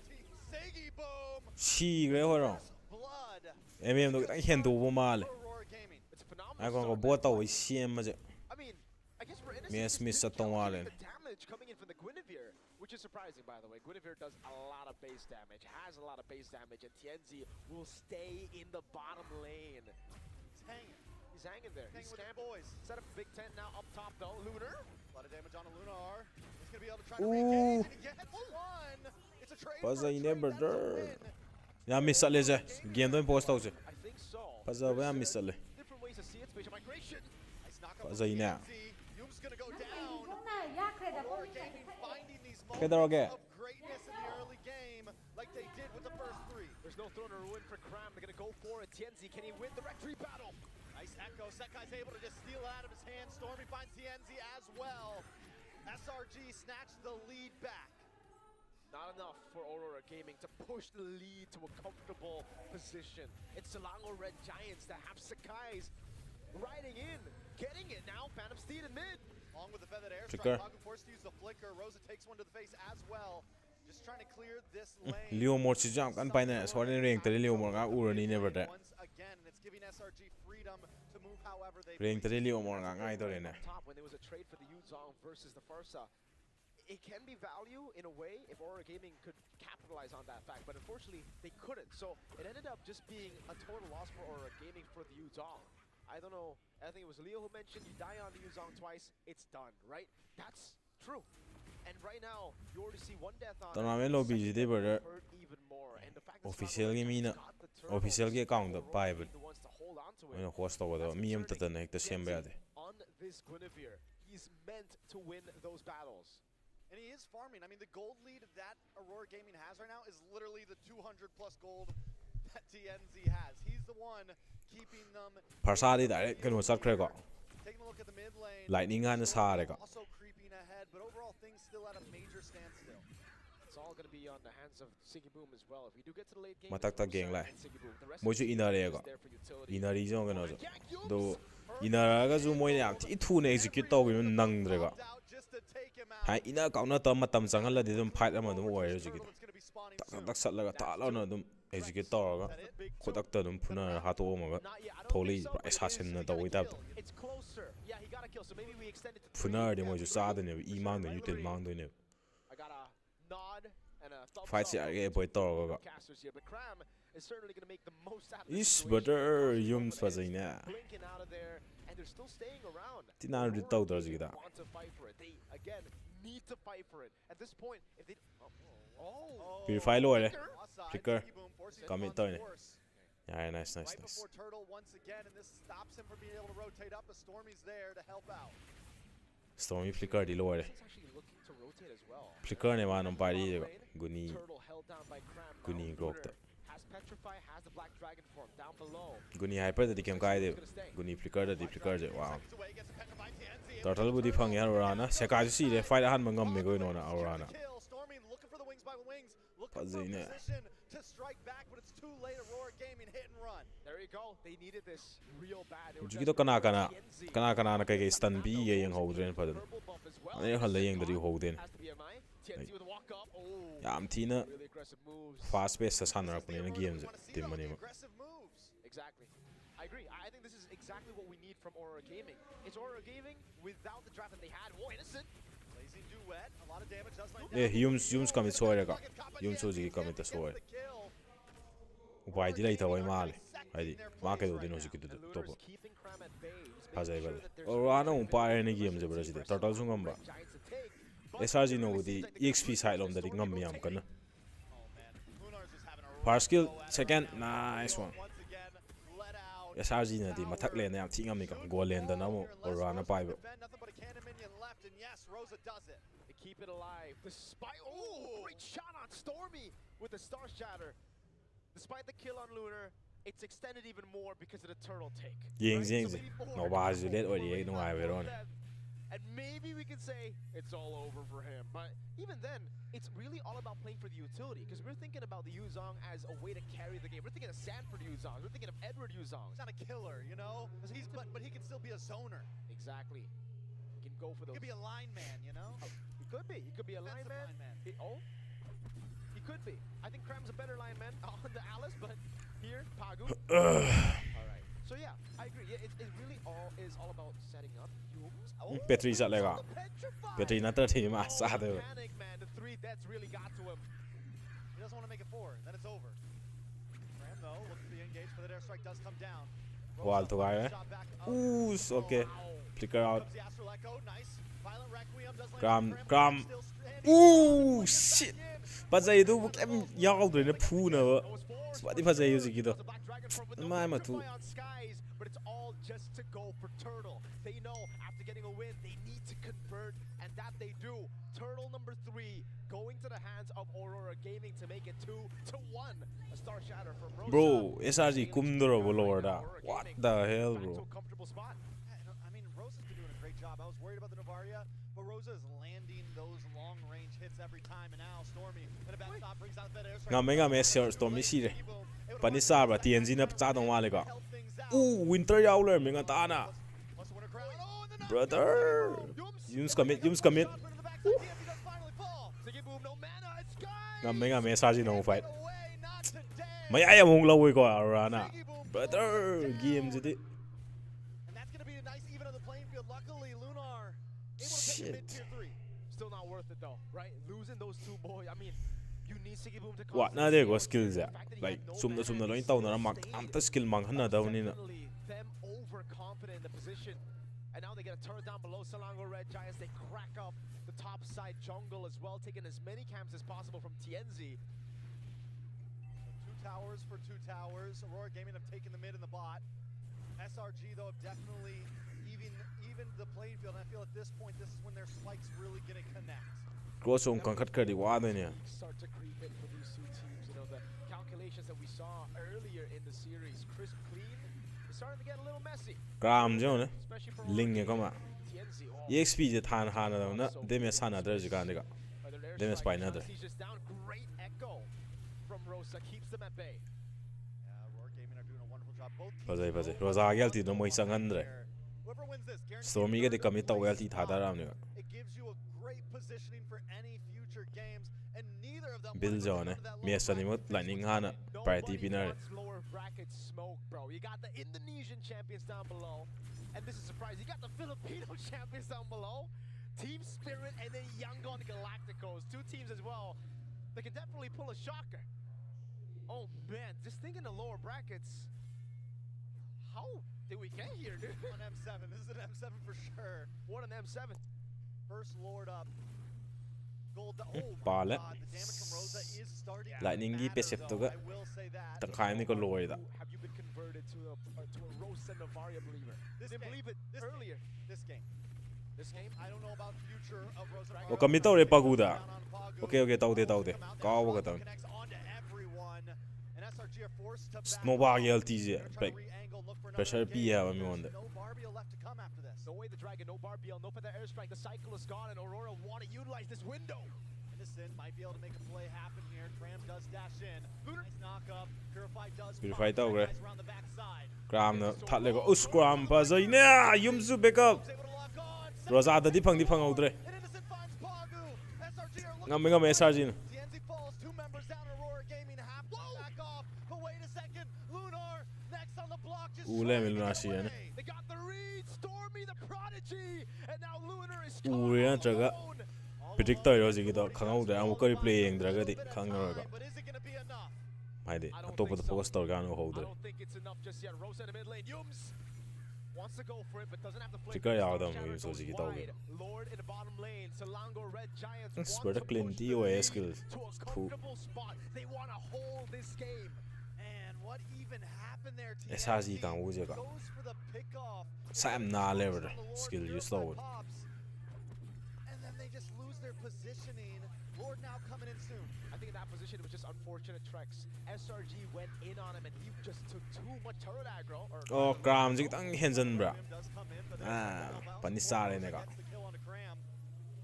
Segi boom. Yeigre hold on. Blood. MM do I can't do mal. Aurora Gaming. It's a phenomenal. I going go bot away CM mas. I mean, I guess for Innocent, Miss this sa didn't tong count walen. the damage coming in from the Guinevere, which is surprising, by the way. Guinevere does a lot of base damage, has a lot of base damage, and Tienzi will stay in the bottom lane. He's hanging. He's hanging there. He's Hanging with his camping. boys. Set up a big tent now up top though. Lunar. A lot of damage on a Lunar. He's gonna be able to try to re-engage, and he gets one. It's a trade for a trade. That's a win. Yeah, miss it, game don't post out. I think so. Puzzle, we miss it. Different ways to see it. Spatial migration. Nice knock up Puzzle from now. TNZ. Yoom's gonna go down. 中呢，yeigre 的后 Aurora 面 Gaming finding these Get there, okay. moments of greatness in the early game, like they did with the first three. There's no throne or win for Cram. They're gonna go for it. Tienzi, can he win the rectory battle? Nice echo. Sekai's able to just steal it out of his hand. Stormy finds TNZ as well. SRG snatched the lead back. Not enough for Aurora Gaming to push the lead to a comfortable position. It's Selangor Red Giants that have Sakai's riding in, getting it now. Phantom Steed in mid. Along with the feathered Flicker. airstrike, Pagu forced to use the flicker. Rosa takes one to the face as well. Just trying to clear this lane. Leo more to jump and by now, so I didn't ring the Leo more. I already never there. Once again, and it's giving SRG freedom to move however they Ring the please. Leo more. I don't know. Top when there was a trade for the Yuzong versus the Farsa. It can be value in a way if Aurora Gaming could capitalize on that fact, but unfortunately they couldn't. So it ended up just being a total loss for Aurora Gaming for the Yuzong. I don't know, I think it was Leo who mentioned you die on the Yuzong twice, it's done, right? That's true. And right now, you already see one death on Tournament lobby today, brother. hurt even more. And the fact that Official Selangor game Red got the turtle, official game account Aurora buy being the ones to hold on to it. when host over the me am tatan hekta sem bade. On this Guinevere, he's meant to win those battles. And he is farming. I mean, the gold lead that Aurora Gaming has right now is literally the 200 plus gold that TNZ has. He's the one keeping them. Parsadi direct can was crack go. Taking a look at the mid lane. Lightning and sare go. Also creeping ahead, but overall things still at a major standstill. It's all going to be on the hands of Siggy Boom as well. If we do get to the late game, Matakta gang lai. Siggy Boom, the rest Moju of the team inare is go. there for utility. Inari jong can also. Do inara zo moy yam ti thu ne execute to gi nang dre go. Out just to take him out. Hai ina kauna to matam changal la di dum fight ama dum warrior ji Turtle that's gonna be spawning tak soon. tak sat la ta la no dum execute to ga. Khodak ta dum phuna ha to ma ga. Not yet. I don't Tholi think so, but it assassin is- na he to got a wi tap. kill. It's closer. Yeah, he got a kill. So maybe we extend it to Phuna three. de mo ju sa de ne I mang de util mang de ne. I got a nod and a thumbs Fight up si from arge the boy to ga. casters here, but Cram is certainly going to make the most out of the Is situation. better He's yum going fazina. blinking out of there, and they're still staying around. Tina Aurora ri tau dar Gaming ji da. want to fight for it. They again need to fight for it. At this point, if they Purify low le. Offside, Flicker. Siggy Boom forcing Come him in on the toine. course. Yeah, nice Right nice. before Turtle once again, and this stops him from being able to rotate up, but Stormy's there to help out. Stormy flicker di low le. He's actually looking to rotate as well. Flicker ne ma nam pai di ga. Guni Turtle held down by Cram. Guni Now grok ta. Lunar has Petrify, has the Black Dragon form down below. Guni hyper da dikem kai de. Guni flicker da di flicker je. Wow. Seconds away, gets a petrified TNZ. Turtle budi phang ya Aurora. Sekai si de fight han mangam me go no na Aurora. Kill. Stormy looking for the wings by wings, looking for Fazine. position to strike back, but it's too late. Aurora Gaming hit and run. There you go. They needed this real bad. They were Juki to desperate. kana TNZ. na kai stun bi ye yang ho dren pa. Purple buff as well. Ani hal yeng da di ho den. Has to be MI. TNZ with a walk up. Oh, Yam tina really aggressive moves. fast pace sa san rak ne game je. Wanna see Tim those mani ma. aggressive moves. Exactly. I agree. I think this is exactly what we need from Aurora Gaming. It's Aurora Gaming without the draft that they had. Oh, innocent. Blazing duet, a lot of damage does line Eh, down. Yums commit soire ka. Yums ji commit ta soire. Gets the kill. Upai di lai ta wai ma le. Ai di ma ke do din ho ji And to Lunar's po. keeping Cram at bay. He's Hazai making sure bale. that there's Aurora no un pa ne game je bra ji de. Turtle sung ngam ba. Giants to take. But SRG no di EXP side lom da di ngam yam kana. Oh man, Lunar's just having a First skill, rough go at it. second, nice one. Once again, let out. SRG na di mathak le na yam thi ngam ni ka. Goal lane da na mo Aurora na pai ba. Defend nothing but a cannon minion left, and yes, Rosa does it. they keep it alive. Despite great shot on Stormy with the Star Shatter. Despite the kill on Lunar, it's extended even more because of the turtle take. Yeng right? yeng So ji. maybe No Bohar ba can ji hold let on ori to no ai the ve ron. death, and maybe we can say it's all over for him. But even then, it's really all about playing for the utility. Because we're thinking about the Yuzong as a way to carry the game. We're thinking of Sanford Yuzong. We're thinking of Edward Yuzong. He's not a killer, you know? But he can still be a zoner. Exactly. He can go for He those. could be a line man, you know? He could be. He could be a Defensive lineman. lineman. He could be. I think Cram's a better lineman on the Alice, but here, Pagu. All right. So yeah, I agree. Yeah, it really is all about setting up Yums. Oh, Petri sa le ka. petrified. Petri na ta thi ma sa de. Panic, man. The 3 deaths really got to him. He doesn't want to make it 4, then it's over. Ram though, looking to be engaged, but the airstrike does come down. Wall to guy. Ooh, okay. Flicker out. Gram. Ooh, shit. Fazay do kem yaudre ne puna. Spati fazay using it. My matu. But it's all just to go for Turtle. They know after getting a win, they need to convert, and that they do. Turtle number 3 going to the hands of Aurora Gaming to make it 2-1. A star shatter from Rosa. Bro, SRG kumdoro bolorda. What the hell, bro? I mean, Rosa's been doing a great job. I was worried about the Novaria, but Rosa is landing those long-range hits every time. And now Stormy in a bad stop brings out that airstrike. Ngamenga Messi Stormy sire. Panisabra TNG na pchadong walega. Ooh, Winter Yowler minga tana. Brother. Yums commit. Ngamenga Messi no fight. Maya mong lawoy ko Arana. Brother, game jidi. And that's going to be a nice even on the playing field. Luckily, Lunar able to take him in tier 3. Still not worth it though, right? Losing those 2 boys. I mean, you need to give him to What na de go skills ya. Like sumna loin taw na mak amta skill mang hana daw ni na. Them overconfident in the position. And now they get a turret down below Selangor Red Giants. They crack up the top side jungle as well, taking as many camps as possible from TNZ. 2 towers for 2 towers. Aurora Gaming have taken the mid and the bot. SRG though have definitely even the playing field. And I feel at this point, this is when their spikes really going to connect. Cross on kan khat kadi wa de ne. Start to creep in for these 2 teams. You know, the calculations that we saw earlier in the series, crisp, clean, it's starting to get a little messy. Gram jo ne. Ling e kama. EXP je than hana da na. De me sana der je kan de ga. De me spy na der. He's just down. Great echo from Rosa keeps them at bay. Yeah, Aurora Gaming are doing a wonderful job. Both Fazay. Rosa gelti no moi sangandre. whoever wins this, Stormy ga de commit taw gelti thada ram ne. it gives you a great positioning for any future games, and neither of them Bill jo ne. Me sani mot lightning hana. Priority pinner. Lower bracket smoke, bro. You got the Indonesian champions down below, and this is a surprise. You got the Filipino champions down below. Team Spirit and then Yangon Galacticos, 2 teams as well. They can definitely pull a shocker. Oh man, just thinking the lower brackets. How did we get here, dude? on M7. This is an M7 for sure. What an M7. First Lord up. Gold. Oh Bale. my God, the damage from Rosa is starting to Lightning gi matter, pesep to though. ga. I will say that. Tangkai ni ko loy da. Have you been converted to a Rosa Navaria believer? Didn't believe it earlier. This game. This game? I don't know about future of Rosa. O commit taw re paguda. Okay, taw de. Kaw ga taw. Connects onto everyone. And SRG are forced to back Snowball off. gelti je. They're trying Like to re-angle, look for another pressure P engage. ha mi wonde. No Barbie left to come after this. No way the Dragon, no Barbiel, no for the airstrike. The cycle is gone, and Aurora want to utilize this window. Innocent might be able to make a play happen here. Tram does dash in. Nice knock up. Purify does. Purify find taw three gre. guys around the backside. Gram na that le go. Scram fazay na. Yum zu back up. Able to lock on. Rosa da di phang audre. And Innocent finds Pagu. SRG are looking. Ngamenga SRG na. TNZ falls. 2 members down. Aurora Gaming have to back off. But wait a second. Lunar next on the block. Just Ule trying to mi Lunar get siya, away. They got the read, Stormy the Prodigy, and now Lunar is Uri na traga. Predictor yo sige to khangau de amu kari play yeng draga di khangaro ga. But is it going to be enough? Mai de atopa the focus tor ga no I hodre. don't think it's enough just yet. Rosa in the mid lane. Yums wants to go for it, but doesn't have the flame. Tikar yaw Star dam Shatter yo so goes sige taw wide. ga. Lord in the bottom lane. Selangor Red Giants Spur want to clean push the DOA lead skills. to a comfortable spot. They want to hold this game. And what even happened there? SRG kang wo je ga. Goes for the pickoff. Sam na lever skill you slow. And then they just lose their positioning. Lord now coming in soon. I think in that position it was just unfortunate Trex. SRG went in on him and he just took too much turret aggro. Oh, Gram jig tang henzen bra. Cram does come in, but there's Ah, no foul. panisare ne ga. Gets the kill onto Cram.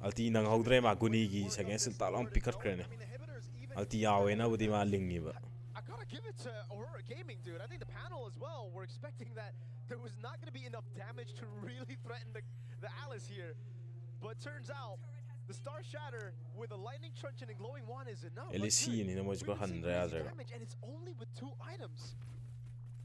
Alti nang hodre ma guni gi second sil ta long picker krene. I mean, the Inhibitors even Alti yawe na budi ma lingi ba. I gotta give it to Aurora Gaming, dude. I think the panel as well were expecting that there was not gonna be enough damage to really threaten the Alice here. But turns out the Star Shatter with a Lightning Truncheon and Glowing Wand is enough. LC ni na mo ko we've seen 100 crazy azra. damage and it's only with 2 items.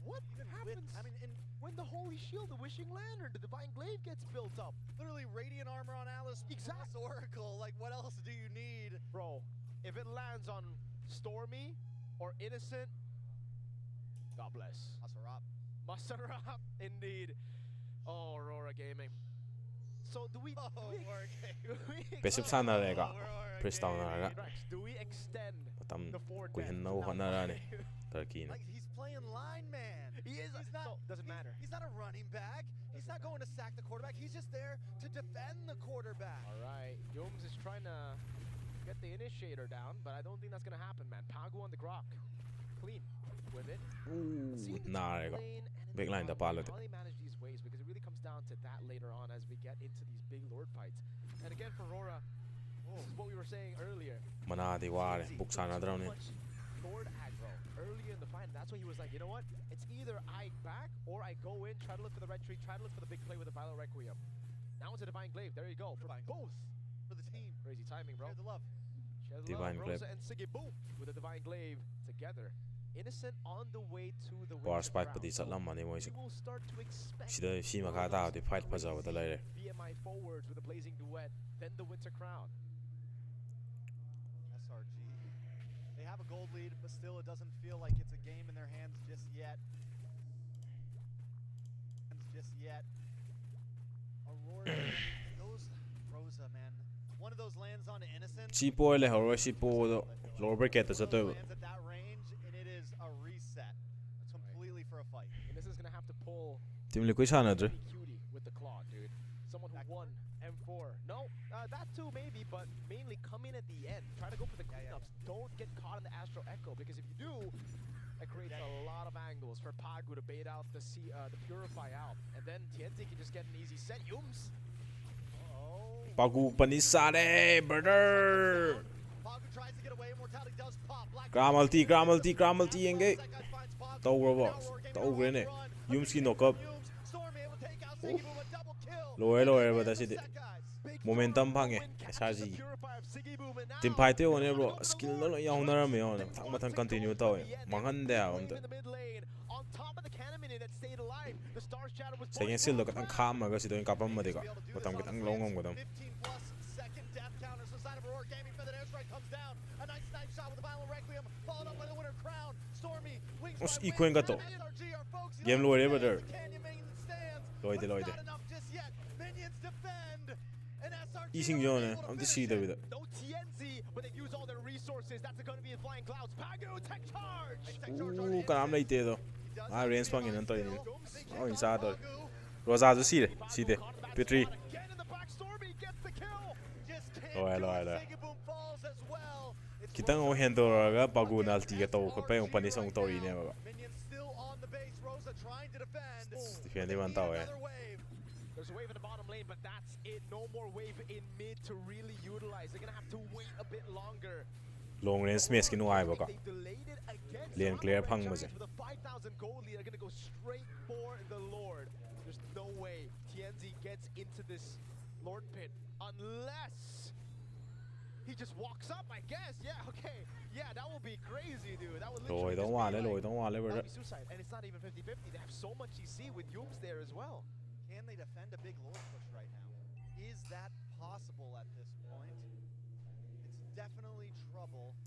What happens I mean, in when the Holy Shield, the Wishing Lantern, the Divine Glaive gets built up? literally Radiant Armor on Alice. Exact- plus Oracle. Like, what else do you need? Bro, if it lands on Stormy or Innocent, God bless. Asurop. Muster up, indeed. Oh, Aurora Gaming. So do we Passive 사나래가 press down 나가 do we extend 마tam the forward kuhinna honarani Turkey Like he's playing lineman. He is. He's not. So, doesn't matter. He's not a running back. He's not going to sack the quarterback. He's just there to defend the quarterback. All right, Yums is trying to get the initiator down, but I don't think that's gonna happen, man. Pagu on the grok, clean with it. 나래가 backline 다 빨라대 How they manage these waves, because it really comes down to that later on as we get into these big lord fights. And again for Aurora, this is what we were saying earlier. 만화디 와래 북산하더라네 Lord aggro earlier in the fight. That's when he was like, you know what? It's either I back or I go in, try to look for the red tree, try to look for the big play with the Vilo Requiem. Now it's a Divine Glaive. There you go. For both. For the team. Crazy timing, bro. Share the love. Share the Divine love. Glaive. Rosa and Siggy boom with the Divine Glaive together. Innocent on the way to the Bar Winter spike Crown. pati satlamani moise We will start to expect sida shima ka ta de fight pazawada laire BMI forwards with a blazing duet, then the Winter Crown. SRG. They have a gold lead, but still it doesn't feel like it's a game in their hands just yet. Aurora those Rosa, man. One of those lands on Innocent. Chipo le horo chipo do lower bracket sa to Lands at that range, and it is a reset. Completely for a fight. And this is gonna have to pull team liquid sana dre cutie with the claw, dude. Someone who won M4. No, that too maybe, but mainly come in at the end. Try to go for the cleanups. Don't get caught in the Astro Echo, because if you do, that creates a lot of angles for Pagu to bait out the Purify out. And then TNT can just get an easy set. Yums. Pagu panisare brother Pagu tries to get away. Immortality does pop. Gramalty engage tawrabo tawgrene Yumski knock up lower but that's it momentum bhange SRG team fight te one bro skill no yawnara me on thang continue taw mangan de amda second seal look at kham ma ga si doin kapam ma de ga matam kitang long ngom godam Os equal ga to game lower brother loide easing zone I'm the see there with it No TNC, but they use all their resources. That's going to be in flying clouds. Pagu, tech charge! karam leite do range pang in anto in oh inside do Rosa do see de P3 lo kitang o handle ga Pagu nalti ga to ko pa yung panisang to ine ba defending man taw There's a wave in the bottom lane, but that's it. No more wave in mid to really utilize. They're gonna have to wait a bit longer. long range smash ki nuai ba ka They delayed it again. lane clear phang ma je With a 5,000 gold lead, they're gonna go straight for the Lord. There's no way TNZ gets into this Lord pit unless he just walks up, I guess. Yeah, okay. Yeah, that would be crazy, dude. That would literally don't want that brother would be suicide. And it's not even 50-50. They have so much EC with Yums there as well. Can they defend a big Lord push right now? Is that possible at this point? It's definitely trouble.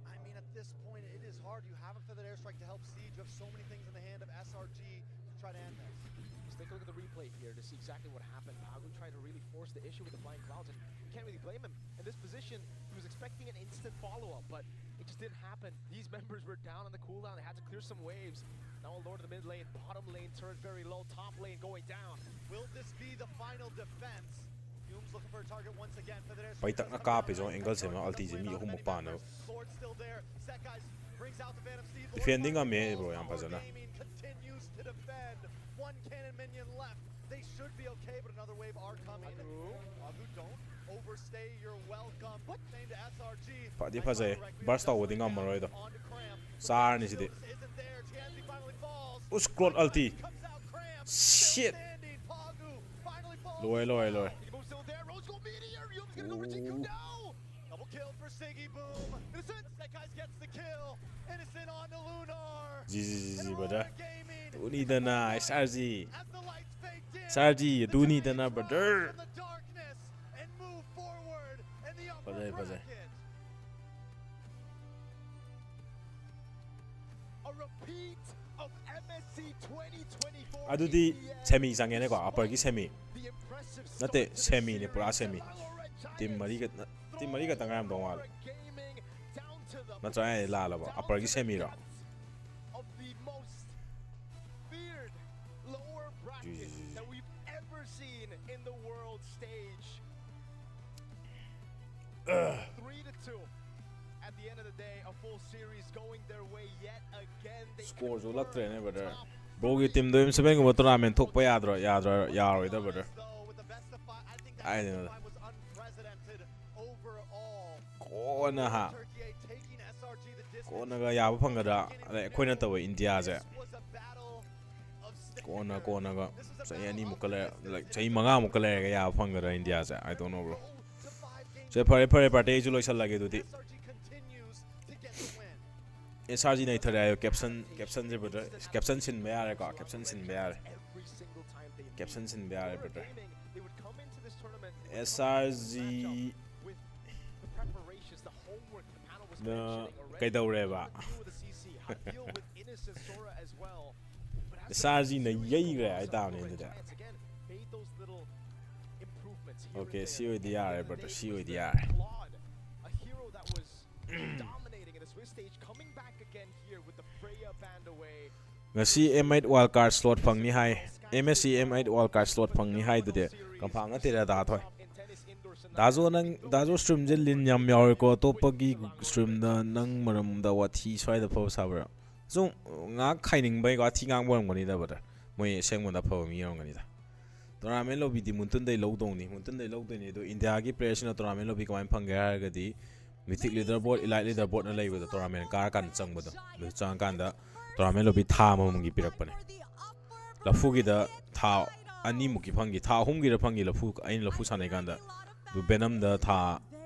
I mean, at this point, it is hard. You have a feathered airstrike to help siege. You have so many things in the hand of SRG to try to end this. Just take a look at the replay here to see exactly what happened. Pagu tried to really force the issue with the flying clouds, and you can't really blame him. In this position, he was expecting an instant follow-up, but it just didn't happen. These members were down on the cooldown. They had to clear some waves. Now a Lord in the mid lane, bottom lane turret very low, top lane going down. Will this be the final defense? Hume's looking for a target once again. Feathered airstrike. pai tak na ka pe zo angle se ma ulti je mi hum pa no Sword still there. Sekai's brings out the Phantom Steed. defending a me bro yan pa zana Continues to defend. One cannon minion left. They should be okay, but another wave are coming. Pagu, don't overstay your welcome. Named SRG. pa di pa je burst out with ngam ro do sar ni si de Isn't there. TNZ finally falls. us scroll ulti Comes out Cramp. shit Standing. Pagu finally falls. lower He still there. Rose Gold Meteor. Yums gonna go for TQ now. Double kill for Siggy Boom. Innocent. Sekai's gets the kill. Innocent on the Lunar. GG brother do need na SRG As the lights fade dim, SRG do need na brother from the darkness and move forward in the upper Bajai. bracket. ꯑꯗꯨꯗꯤ semi ꯆꯪꯉꯦꯅꯦꯀꯣ ꯑꯞꯄꯔꯒꯤ semi ꯅꯠꯇꯦ ꯁꯦꯃꯤꯅꯦ ꯄꯨꯔꯥ semi team ꯃꯔꯤꯈꯛꯇ ꯉꯥꯏꯔꯝꯗꯧ ꯃꯥꯜꯂꯦ ꯅꯠꯇ꯭ꯔꯒ ꯑꯩ ꯂꯥꯜꯂꯕ ꯑꯞꯄꯔꯒꯤ ꯁꯦꯃꯤꯔꯣ ꯁ꯭ꯀꯣꯔꯁꯨ ꯎꯠꯂꯛꯇ꯭ꯔꯦꯅꯦ brother ꯕ꯭ꯔꯣꯒꯤ ꯇꯤꯝꯗꯣ M7 tournament ꯊꯣꯛꯄ ꯌꯥꯔꯣꯏꯗ brother ꯀꯥꯏꯗꯩꯅꯣꯗ ꯀꯣꯟꯅꯒ ꯌꯥꯕ ꯐꯪꯒꯗ꯭ꯔꯥ ꯑꯗꯩ ꯑꯩꯈꯣꯏꯅ ꯇꯧꯕ ꯏꯟꯗꯤꯌꯥꯁꯦ ꯀꯣꯟꯅꯒ ꯆꯍꯤ ꯑꯅꯤꯃꯨꯛꯀ ꯆꯍꯤ 5ꯃꯨꯛꯀ ꯂꯩꯔꯒ ꯌꯥꯕ ꯐꯪꯒꯗ꯭ꯔꯥ ꯏꯟꯗꯤꯌꯥꯁꯦ I don't know bro ꯁꯦ ꯐꯔꯦ ꯄꯥꯔꯇꯤ ꯑꯩꯁꯨ ꯂꯣꯏꯁꯜꯂꯒꯦ ꯑꯗꯨꯗꯤ SRG ꯅꯩꯊꯔꯦ ꯍꯥꯏꯌꯣ ꯀꯦꯞꯁꯟꯁꯦ ꯕ꯭ꯔꯗꯔ ꯀꯦꯞꯁꯟ ꯁꯤꯟꯕ ꯌꯥꯔꯦꯀꯣ ꯀꯦꯞꯁꯟ ꯁꯤꯟꯕ ꯌꯥꯔꯦ ꯕ꯭ꯔꯗꯔ SRG ꯅ ꯀꯩꯗꯧꯔꯦꯕ SRG ꯅ yeigre ꯍꯥꯏꯇꯥꯕꯅꯦ ꯑꯗꯨꯗꯤ ꯑꯣꯀꯦ ꯁꯤ ꯑꯣꯏꯗꯤ ꯌꯥꯔꯦ ꯕ꯭ꯔꯗꯔ ꯁꯤ ꯑꯣꯏꯗꯤ ꯌꯥꯔꯦ ꯉꯁꯤ M8 ꯋꯥꯏꯜ ꯀꯥꯔꯗ ꯁ꯭ꯂꯣꯠ ꯐꯪꯅꯤ ꯍꯥꯏ MSC M8 while card slot ꯐꯪꯅꯤ ꯍꯥꯏꯗꯨꯗꯤ ꯀꯟꯐꯥꯔꯝ ꯅꯠꯇꯦꯗ ꯗꯥꯊꯣꯏ ꯗꯥꯖꯣ ꯁ꯭ꯇ꯭ꯔꯤꯝꯁꯦ ꯂꯤꯟ ꯌꯥꯝ ꯌꯥꯎꯔꯦꯀꯣ ꯑꯇꯣꯞꯄꯒꯤ ꯁ꯭ꯇ꯭ꯔꯤꯝꯗ ꯅꯪ ꯃꯔꯝꯗ ꯋꯥꯊꯤ ꯁ꯭ꯋꯥꯏꯗ ꯐꯕ ꯁꯥꯕ꯭ꯔꯥ ꯁꯨꯝ ꯉꯥꯏꯍꯥꯛ ꯈꯥꯏꯅꯤꯡꯕꯩ ꯋꯥꯊꯤ ꯉꯥꯡꯕ ꯑꯣꯏꯔꯝꯒꯅꯤꯗ ꯕ꯭ꯔꯗꯔ ꯃꯣꯏ ꯑꯁꯦꯡꯕꯗ ꯐꯕ ꯃꯤ ꯑꯣꯏꯔꯝꯒꯅꯤꯗ ꯇꯣꯔꯅꯥꯃꯦꯟ ꯂꯣꯕꯤꯗꯤ ꯃꯨꯟꯇꯨꯟꯗꯩ ꯂꯧꯗꯧꯅꯤ ꯑꯗꯣ ꯏꯟꯗꯤꯌꯥꯒꯤ ꯄ꯭ꯂꯦꯌꯔꯁꯤꯡꯅ ꯇꯣꯔꯅꯥꯃꯦꯟ ꯂꯣꯕꯤ ꯀꯃꯥꯏꯅ ꯐꯪꯒꯦ ꯍꯥꯏꯔꯒꯗꯤ ꯃꯤꯊꯤꯛ ꯂꯤꯗꯔ ꯕꯣꯔꯗ ꯏꯂꯥꯏꯠ ꯂꯤꯗꯔ ꯕꯣꯔꯗꯅ ꯂꯩꯕꯗꯣ ꯇꯣꯔꯅꯥꯃꯦꯟ ꯀꯥꯔꯀꯥꯟꯗ ꯆꯪꯕꯗꯣ ꯑꯗꯨ ꯆꯪꯉꯀꯥꯟꯗ ꯇꯣꯔꯅꯥꯃꯦꯟ ꯂꯣꯕꯤ ꯊꯥ ꯑꯃꯃꯝꯒꯤ ꯄꯤꯔꯛꯄꯅꯦ ꯂꯐꯨꯒꯤꯗ ꯊꯥ 2ꯃꯨꯛꯀꯤ ꯐꯪꯈꯤ ꯊꯥ 3ꯒꯤꯗ ꯐꯪꯈꯤ ꯑꯩꯅ ꯂꯐꯨ ꯁꯥꯟꯅꯩ ꯀꯥꯟꯗ ꯑꯗꯨ ꯕꯦꯅꯝꯗ ꯊꯥ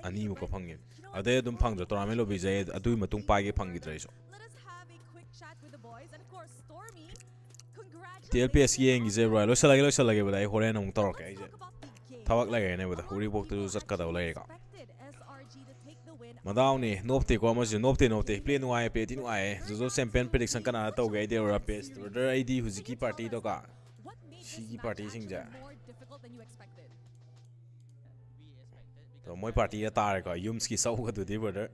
2ꯃꯨꯛꯀ ꯐꯪꯉꯤ ꯑꯗꯩ ꯑꯗꯨꯝ ꯐꯪꯗ꯭ꯔꯦ ꯇꯣꯔꯅꯥꯃꯦꯟ ꯂꯣꯕꯤꯁꯦ ꯑꯗꯨꯒꯤ ꯃꯇꯨꯡ ꯄꯥꯏꯒꯦ ꯐꯪꯈꯤꯗ꯭ꯔꯦ ꯑꯩꯁꯨ TLPS ꯌꯦꯡꯒꯤꯁꯦ ꯕ꯭ꯔꯣ ꯂꯣꯏꯁꯜꯂꯒꯦ ꯕꯗ ꯑꯩ ꯍꯣꯔꯦꯟ ꯑꯃꯨꯛ ꯇꯧꯔꯛꯀꯦ ꯑꯩꯁꯦ ꯊꯕꯛ ꯂꯩꯔꯦꯅꯦ ꯕꯗ ꯎꯔꯤꯄꯣꯛꯇꯁꯨ ꯆꯠꯀꯗꯧ ꯂꯩꯔꯦꯀꯣ ꯃꯗꯥꯎꯅꯤ ꯅꯣꯞꯇꯦꯀꯣ ꯑꯃꯁꯨ ꯅꯣꯞꯇꯦ ꯄ꯭ꯂꯦ ꯅꯨꯡꯉꯥꯏ ꯄ꯭ꯂꯦꯗꯤ ꯅꯨꯡꯉꯥꯏꯌꯦ ꯖꯣꯖꯣ ꯆꯦꯝꯄꯤꯌꯟ ꯄ꯭ꯔꯤꯗꯤꯛꯁꯟ ꯀꯅꯥꯗ ꯇꯧꯒꯦ ꯑꯩꯗꯤ ꯑꯣꯔꯥ ꯄꯦꯁ ꯕ꯭ꯔꯗꯔ ꯑꯩꯗꯤ ꯍꯧꯖꯤꯛꯀꯤ ꯄꯥꯔꯇꯤꯗꯣꯀꯣ ꯁꯤꯒꯤ ꯄꯥꯔꯇꯤꯁꯤꯡꯁꯦ ꯃꯣꯏ ꯄꯥꯔꯇꯤꯗ ꯇꯥꯔꯦꯀꯣ ꯌꯨꯝꯁꯀꯤ ꯆꯧꯒꯗꯨꯗꯤ ꯕ꯭ꯔꯗꯔ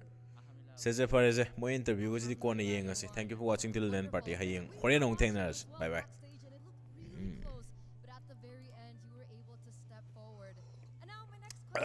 ꯁꯦ ꯐꯔꯦꯁꯦ ꯃꯣꯏ ꯏꯟꯇꯔꯚꯤꯌꯨꯒꯁꯤꯗꯤ ꯀꯣꯟꯅ ꯌꯦꯡꯉꯁꯤ ꯊꯦꯡꯛ ꯌꯨ ꯐꯣꯔ ꯋꯥꯆꯤꯡ ꯇꯤꯜ ꯗꯦꯟ ꯄꯥꯔꯇꯤ ꯍꯣꯔꯦꯟ ꯑꯃꯨꯛ ꯊꯦꯡꯅꯔꯁꯤ ꯕꯥꯏ